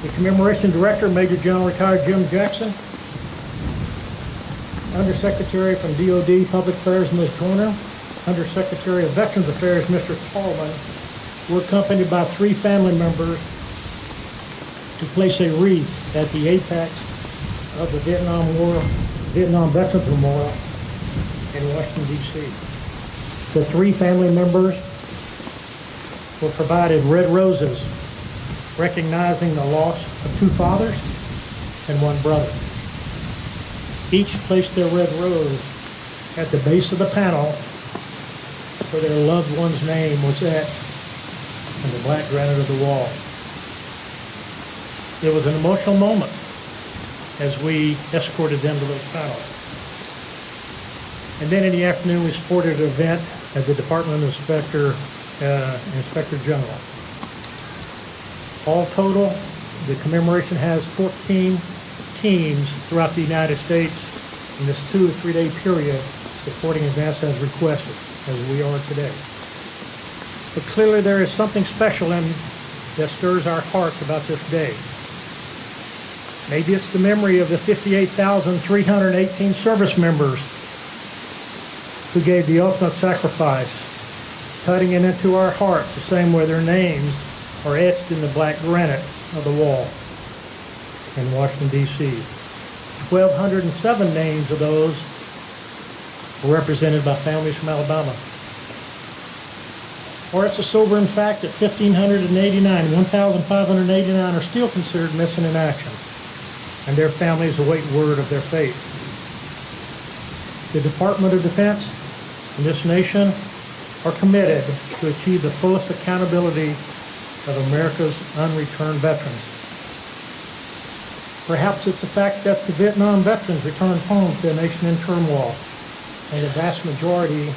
The Commemoration Director, Major General Retired Jim Jackson, Undersecretary from DOD Public Affairs, Ms. Joyner, Undersecretary of Veterans Affairs, Mr. Tallman, were accompanied by 3 family members to place a wreath at the apex of the Vietnam Veterans Memorial in Washington, D.C. The 3 family members were provided red roses, recognizing the loss of 2 fathers and 1 brother. Each placed their red rose at the base of the panel where their loved one's name was etched in the black granite of the wall. It was an emotional moment as we escorted them to those panels. And then in the afternoon, we supported an event at the Department of Inspector General. All total, the commemoration has 14 teams throughout the United States in this 2 or 3 day period supporting events as requested, as we are today. But clearly there is something special that stirs our hearts about this day. Maybe it's the memory of the 58,318 service members who gave the ultimate sacrifice, cutting it into our hearts the same way their names are etched in the black granite of the wall in Washington, D.C. 1,207 names of those were represented by families from Alabama. Or it's a sobering fact that 1,589 are still considered missing in action, and their families await word of their fate. The Department of Defense and this nation are committed to achieve the fullest accountability of America's unreturned veterans. Perhaps it's the fact that the Vietnam veterans returned home to a nation in turmoil, and the vast majority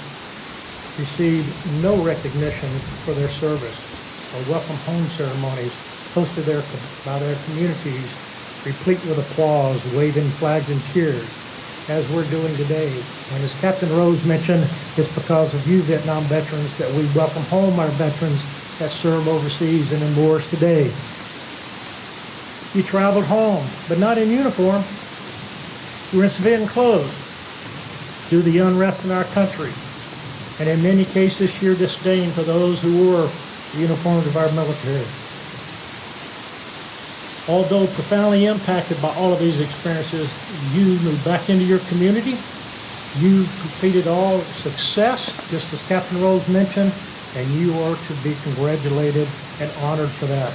received no recognition for their service or welcome home ceremonies hosted by their communities, replete with applause, waving flags and cheers, as we're doing today. And as Captain Rose mentioned, it's because of you Vietnam veterans that we welcome home our veterans that serve overseas and in wars today. You traveled home, but not in uniform. You were in civilian clothes due to the unrest in our country, and in many cases sheer disdain for those who wore the uniforms of our military. Although profoundly impacted by all of these experiences, you moved back into your community. You completed all success, just as Captain Rose mentioned, and you are to be congratulated and honored for that.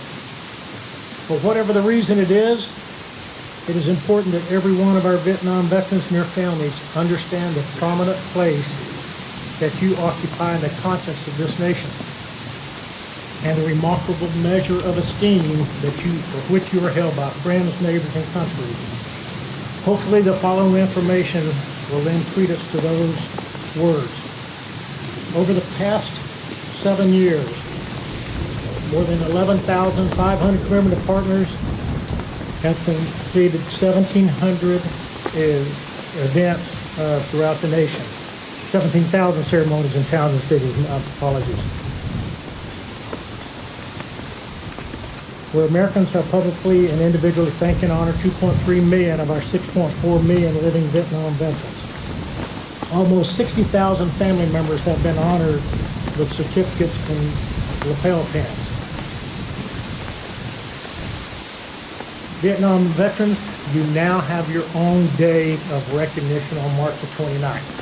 But whatever the reason it is important that every one of our Vietnam veterans and their families understand the prominent place that you occupy in the conscience of this nation, and the remarkable measure of esteem for which you are held by friends, neighbors, and country. Hopefully the following information will lend credence to those words. Over the past 7 years, more than 11,500 commemorative partners have completed 1,700 events throughout the nation. 17,000 ceremonies in towns and cities. Apologies. Where Americans have publicly and individually thanked and honored 2.3 million of our 6.4 million living Vietnam veterans. Almost 60,000 family members have been honored with certificates and lapel pins. Vietnam veterans, you now have your own day of recognition on March the 29th.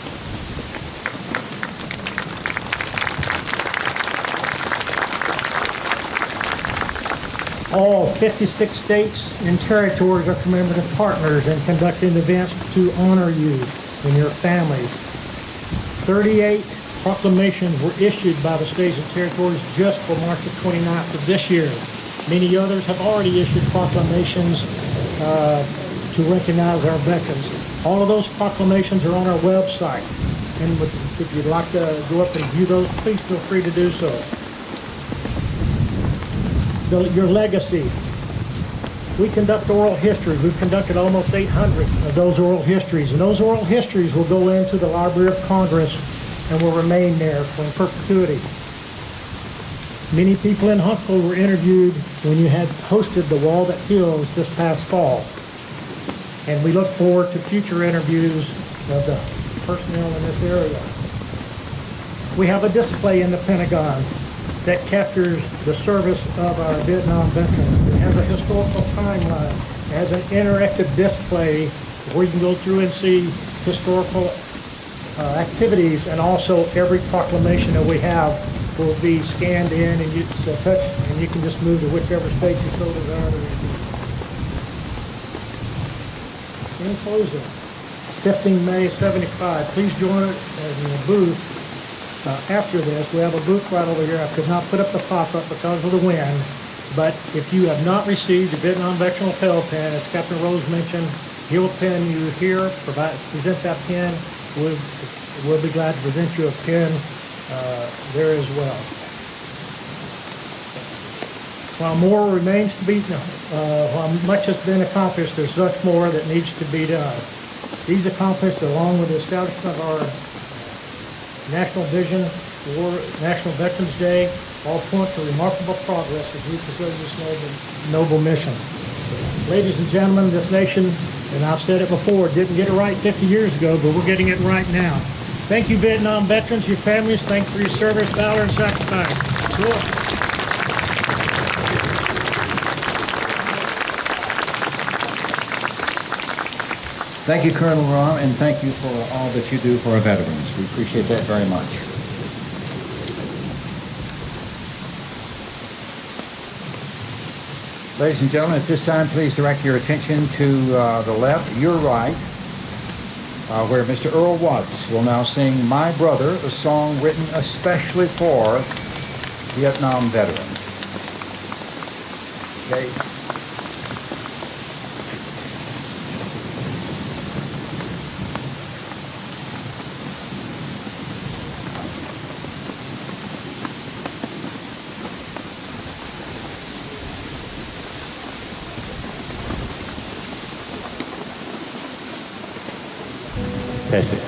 All 56 states and territories are commemorative partners in conducting events to honor you and your families. 38 proclamations were issued by the states and territories just for March the 29th of this year. Many others have already issued proclamations to recognize our veterans. All of those proclamations are on our website. And if you'd like to go up and view those, please feel free to do so. Your legacy. We conduct oral history. We've conducted almost 800 of those oral histories. And those oral histories will go into the Library of Congress and will remain there for in perpetuity. Many people in Huntsville were interviewed when you had hosted the Wall That Heals this past fall. And we look forward to future interviews of the personnel in this area. We have a display in the Pentagon that captures the service of our Vietnam veterans. It has a historical timeline. It has an interactive display where you can go through and see historical activities, and also every proclamation that we have will be scanned in and you touch, and you can just move to whichever state you so desire to receive. In closing, 15 May 75, please join us in the booth. After this, we have a booth right over here. I could not put up the pop-up because of the wind, but if you have not received the Vietnam Veteran Lapel Pin, as Captain Rose mentioned, he'll pin you here, present that pin. We'll be glad to present you a pin there as well. While more remains to be done, while much has been accomplished, there's much more that needs to be done. These accomplished, along with the establishment of our National Vision for National Veterans Day, all point to remarkable progress as we pursue this noble mission. Ladies and gentlemen, this nation, and I've said it before, didn't get it right 50 years ago, but we're getting it right now. Thank you, Vietnam veterans, your families. Thanks for your service, valor, and sacrifice. Cool. Thank you, Colonel Rom, and thank you for all that you do for our veterans. We appreciate that very much. Ladies and gentlemen, at this time, please direct your attention to the left, your right, where Mr. Earl Watts will now sing My Brother, a song written especially for Vietnam veterans. Okay. Test it.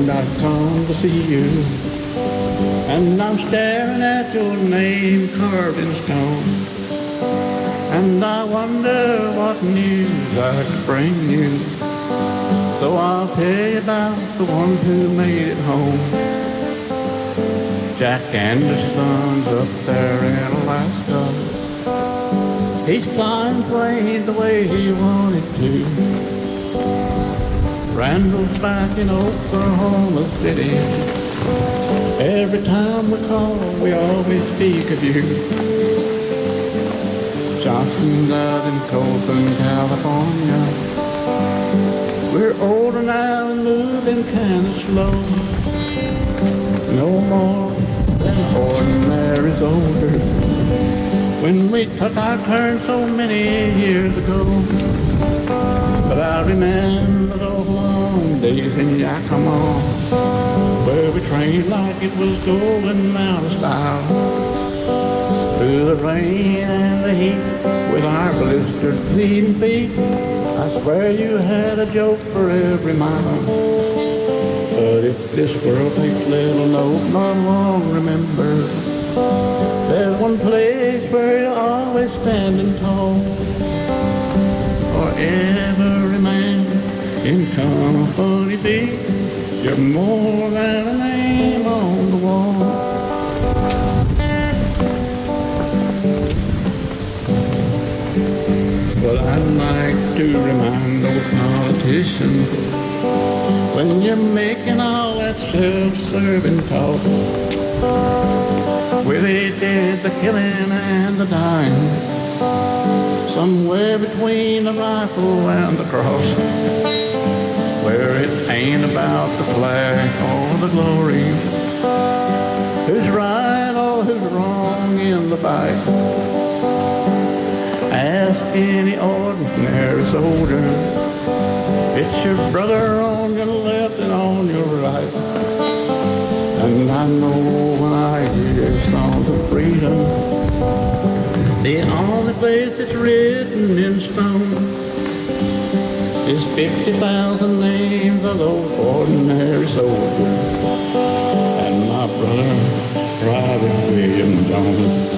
I've come to see you, and I'm staring at your name carved in stone, and I wonder what news I could bring you. So I'll tell you about the one who made it home. Jack and his sons up there in Alaska. He's flying planes the way he wanted to. Randall's back in Oklahoma City. Every time we call, we always speak of you. Johnson's out in Colton, California, We're older now and moving kind of slow. No more than ordinary soldiers when we took our turn so many years ago. But I remember those long days in Yakima where we trained like it was going out of style. Through the rain and the heat with our blistered bleeding feet, I swear you had a joke for every mile. But if this world takes little note, no one remembers. There's one place where you're always standing tall. For every man in Company B, you're more than a name on the wall. But I'd like to remind those politicians, when you're making all that self-serving talk, where they did the killing and the dying, somewhere between the rifle and the cross, where it ain't about the flag or the glory, who's right or who's wrong in the fight. Ask any ordinary soldier, it's your brother on your left and on your right. And I know when I hear songs of freedom, the only place it's written in stone is 50,000 names of those ordinary soldiers and my brother, Private William Jones.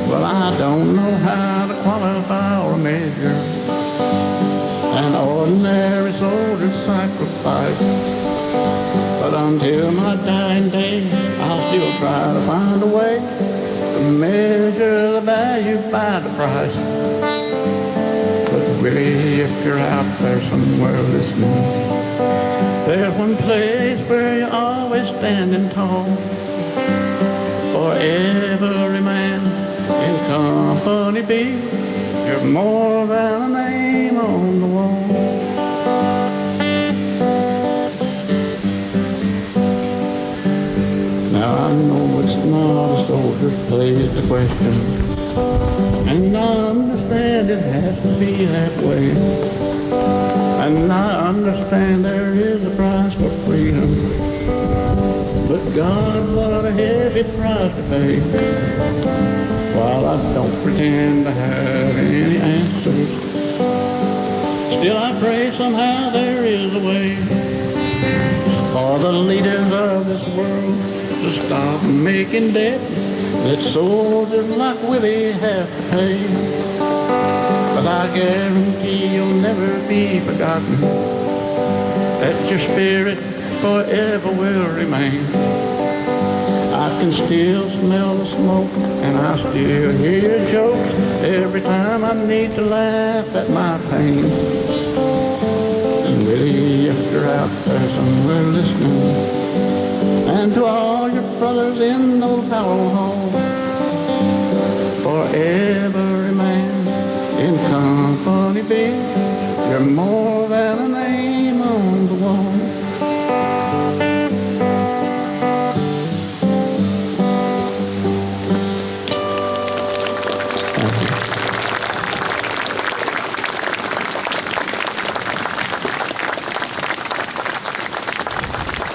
Well, I don't know how to qualify or measure an ordinary soldier's sacrifice, but until my dying day, I'll still try to find a way to measure the value by the price. But really, if you're out there somewhere listening, there's one place where you're always standing tall. For every man in Company B, you're more than a name on the wall. Now I know it's not a soldier's place to question, and I understand it has to be that way, and I understand there is a price for freedom, but God, what a heavy price to pay. While I don't pretend to have any answers, still I pray somehow there is a way for the leaders of this world to stop making debt that soldiers like Willie have to pay. But I guarantee you'll never be forgotten, that your spirit forever will remain. I can still smell the smoke and I still hear your jokes every time I need to laugh at my pain. And really, if you're out there somewhere listening, and to all your brothers in those power halls, for every man in Company B, you're more than a name on the wall.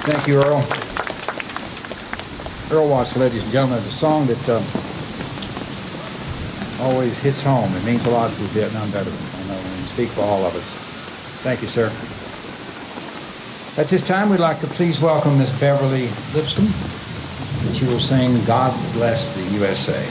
Thank you, Earl. Earl Watts, ladies and gentlemen, is a song that always hits home. It means a lot to Vietnam veterans, I know, and speak for all of us. Thank you, sir. At this time, we'd like to please welcome Miss Beverly Lipscomb, and she will sing God Bless the USA.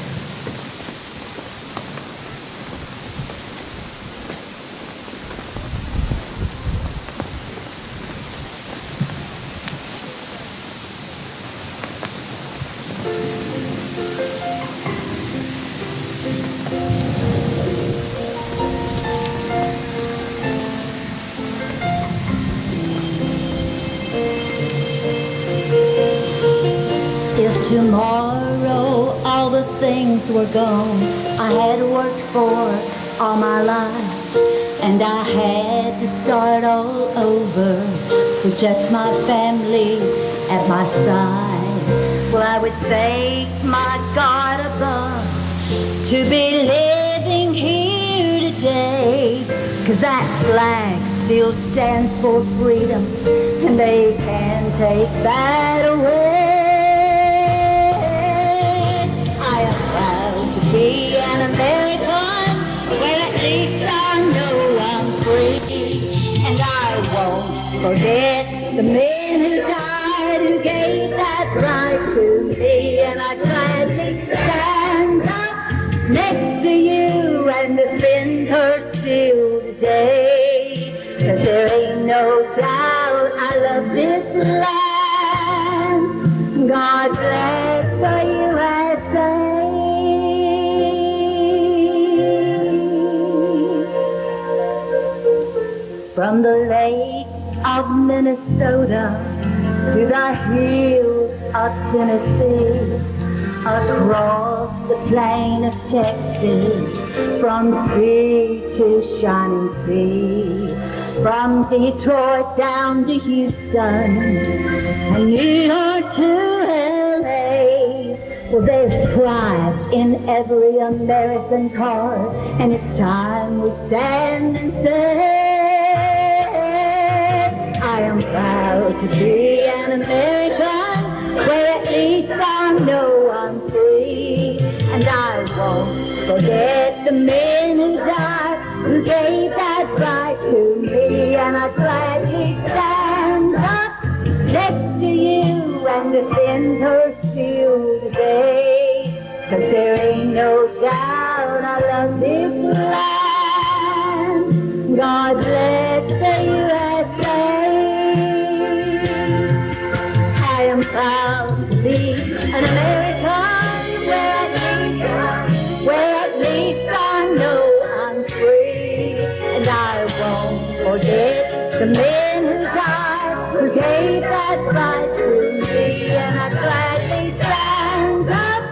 If tomorrow all the things were gone I had worked for all my life, and I had to start all over with just my family at my side. Well, I would thank my God above to be living here today, 'cause that flag still stands for freedom, and they can't take that away. I am proud to be an American, where at least I know I'm free, and I won't forget the men who died, who gave that right to me, and I gladly stand up next to you and defend her still today, 'cause there ain't no doubt I love this land. God bless the USA. From the lakes of Minnesota to the hills of Tennessee, across the plain of Texas, from sea to shining sea, from Detroit down to Houston, and New York to LA. Well, there's pride in every American heart, and it's time we stand and say, I am proud to be an American, where at least I know I'm free, and I won't forget the men who died, who gave that right to me, and I gladly stand up next to you and defend her still today, 'cause there ain't no doubt I love this land. God bless the USA. I am proud to be an American, where at least I know I'm free, and I won't forget the men who died, who gave that right to me, and I gladly stand up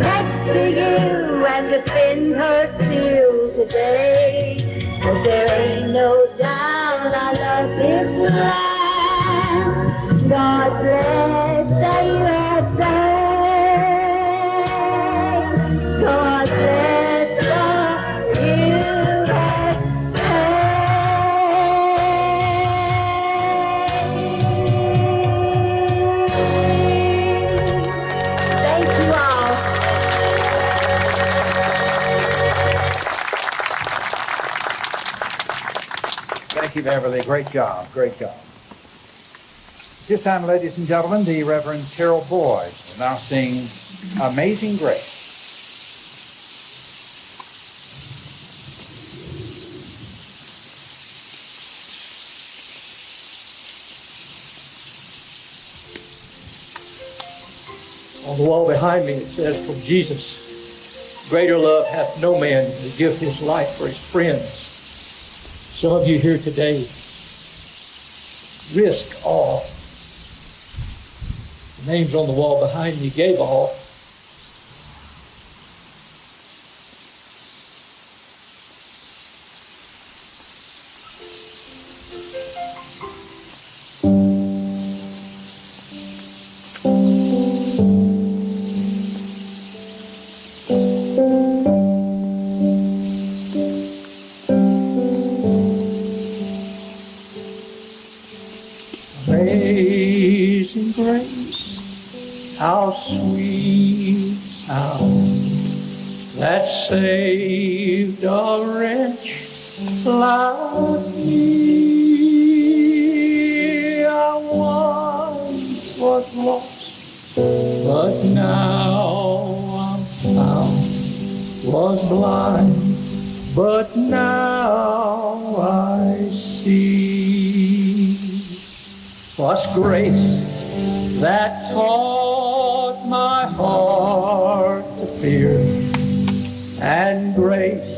next to you and defend her still today, 'cause there ain't no doubt I love this land. God bless the USA. God bless the USA. Thank you all. Thank you, Beverly. Great job. Great job. This time, ladies and gentlemen, the Reverend Carol Boyd will now sing Amazing Grace. On the wall behind me, it says, from Jesus, greater love hath no man to give his life for his friends. Some of you here today risk all. The names on the wall behind me gave all. Amazing grace, how sweet sound that saved a wretch like me. I once was lost, but now I'm found, was blind, but now I see. 'Twas grace that taught my heart to fear, and grace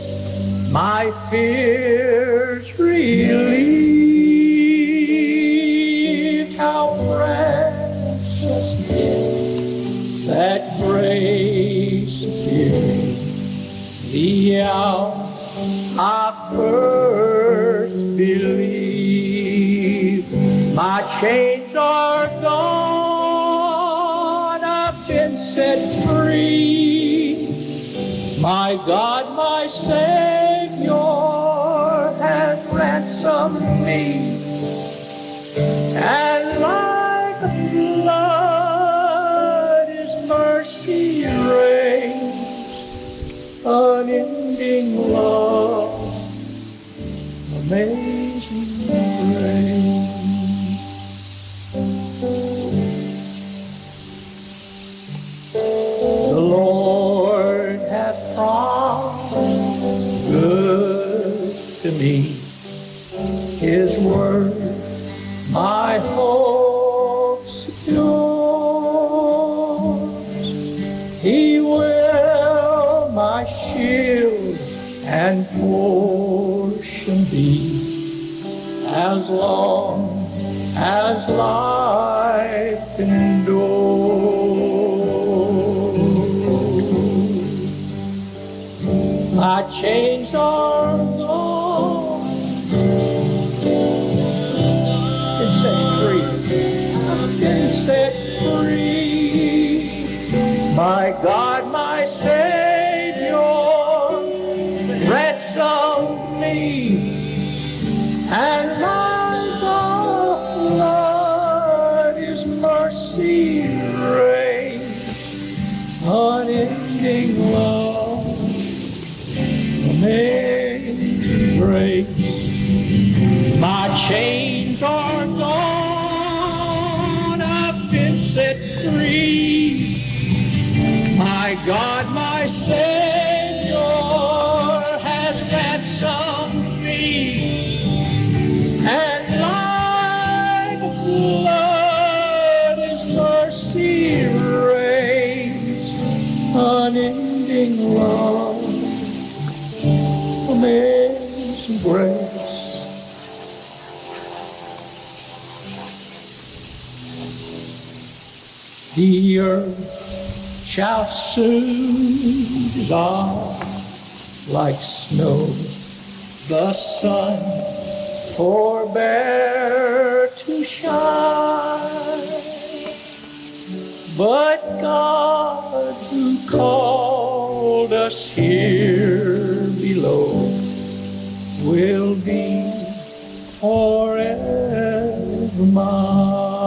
my fears relieved. How precious is that grace appearing the hour I first believed. My chains are gone, I've been set free. My God, my Savior has ransomed me. And like a flood, His mercy reigns, unending love, amazing grace. The Lord hath promised good to me. His word my hope secures. He will my shield and portion be, as long as life endures. My chains are gone, been set free. My God, my Savior, ransomed me. And like a flood, His mercy reigns, unending love, amazing grace. My chains are gone, I've been set free. My God, my Savior has ransomed me. And like a flood, His mercy reigns, unending love, amazing grace. The earth shall soon dissolve like snow. The sun forbear to shine. But God, who called us here below, will be forever mine.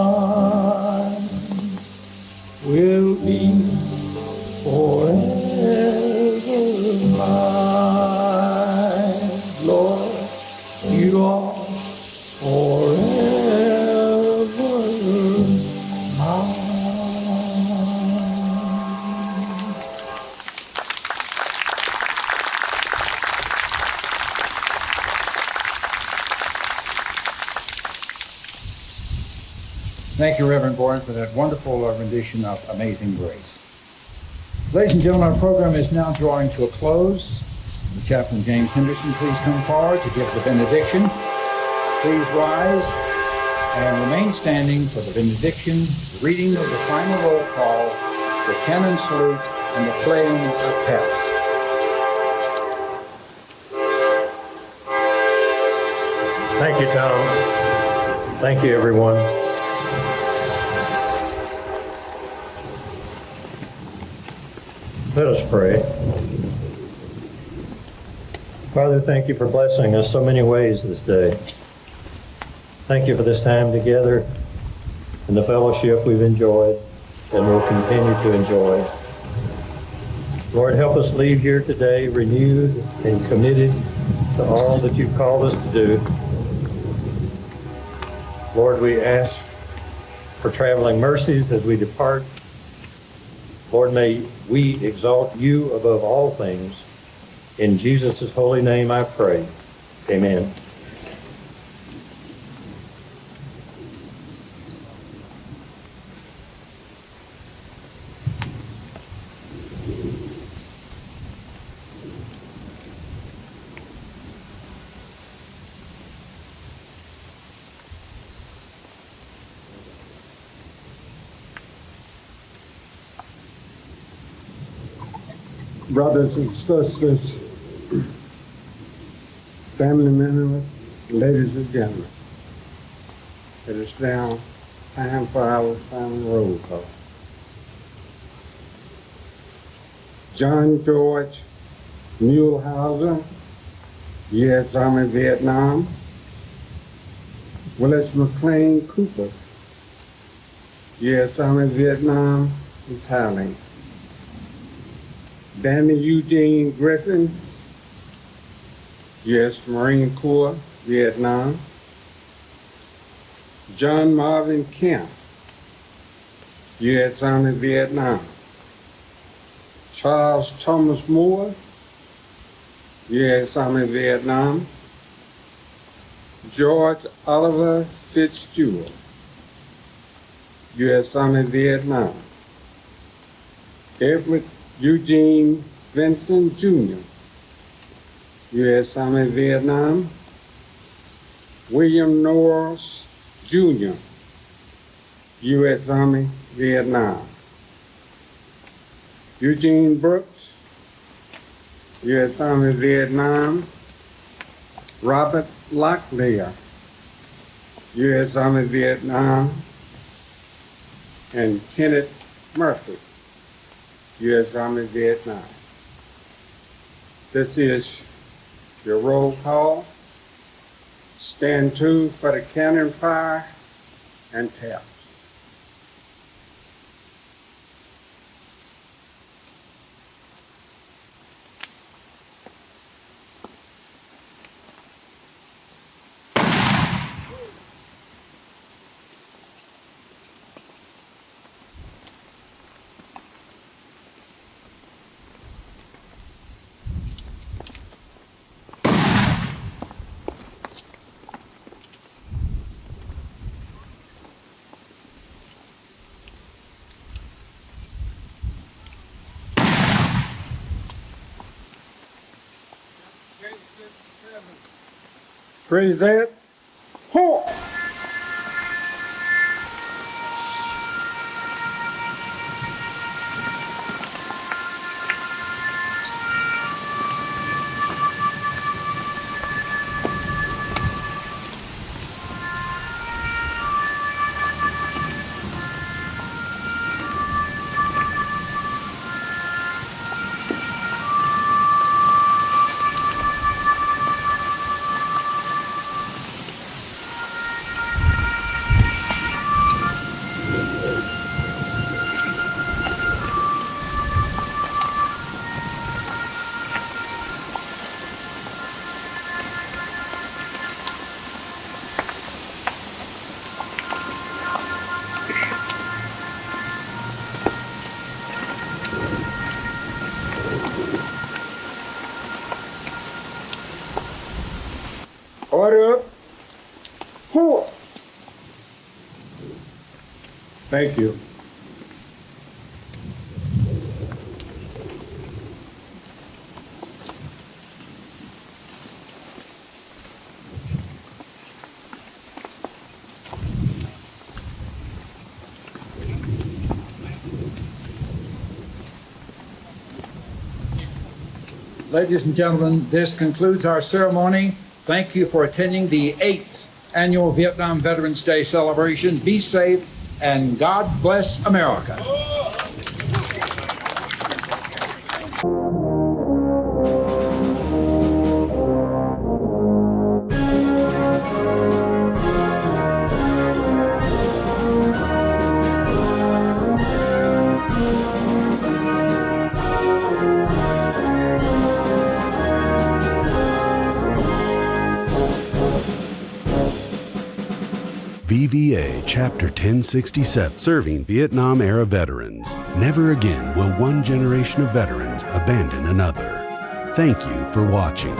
Will be forever mine. Lord, you are forever mine. Thank you, Reverend Bourne, for that wonderful rendition of Amazing Grace. Ladies and gentlemen, our program is now drawing to a close. The Chaplain James Henderson, please come forward to give the benediction. Please rise and remain standing for the benediction, the reading of the final roll call, the cannon salute, and the playing of taps. Thank you, Tom. Thank you, everyone. Let us pray. Father, thank you for blessing us so many ways this day. Thank you for this time together and the fellowship we've enjoyed and will continue to enjoy. Lord, help us leave here today renewed and committed to all that you've called us to do. Lord, we ask for traveling mercies as we depart. Lord, may we exalt you above all things. In Jesus' holy name I pray. Amen. brothers and sisters, family members, ladies and gentlemen. It is now time for our final roll call. John George Muehlhauser, U.S. Army, Vietnam. Willis McLean Cooper, U.S. Army, Vietnam and Thailand. Danny Eugene Griffin, U.S. Marine Corps, Vietnam. John Marvin Kemp, U.S. Army, Vietnam. Charles Thomas Moore, U.S. Army, Vietnam. George Oliver Fitzgerald, U.S. Army, Vietnam. Edward Eugene Vincent Jr., U.S. Army, Vietnam. William Norris Jr., U.S. Army, Vietnam. Eugene Brooks, U.S. Army, Vietnam. Robert Locklear, U.S. Army, Vietnam. And Kenneth Murphy, U.S. Army, Vietnam. This is your roll call. Stand to for the cannon fire and taps. Present. Halt. Order up. Halt. Thank you. Ladies and gentlemen, this concludes our ceremony. Thank you for attending the 8th Annual Vietnam Veterans Day celebration. Be safe and God bless America. VVA Chapter 1067, Serving Vietnam-Era Veterans. Never again will one generation of veterans abandon another. Thank you for watching.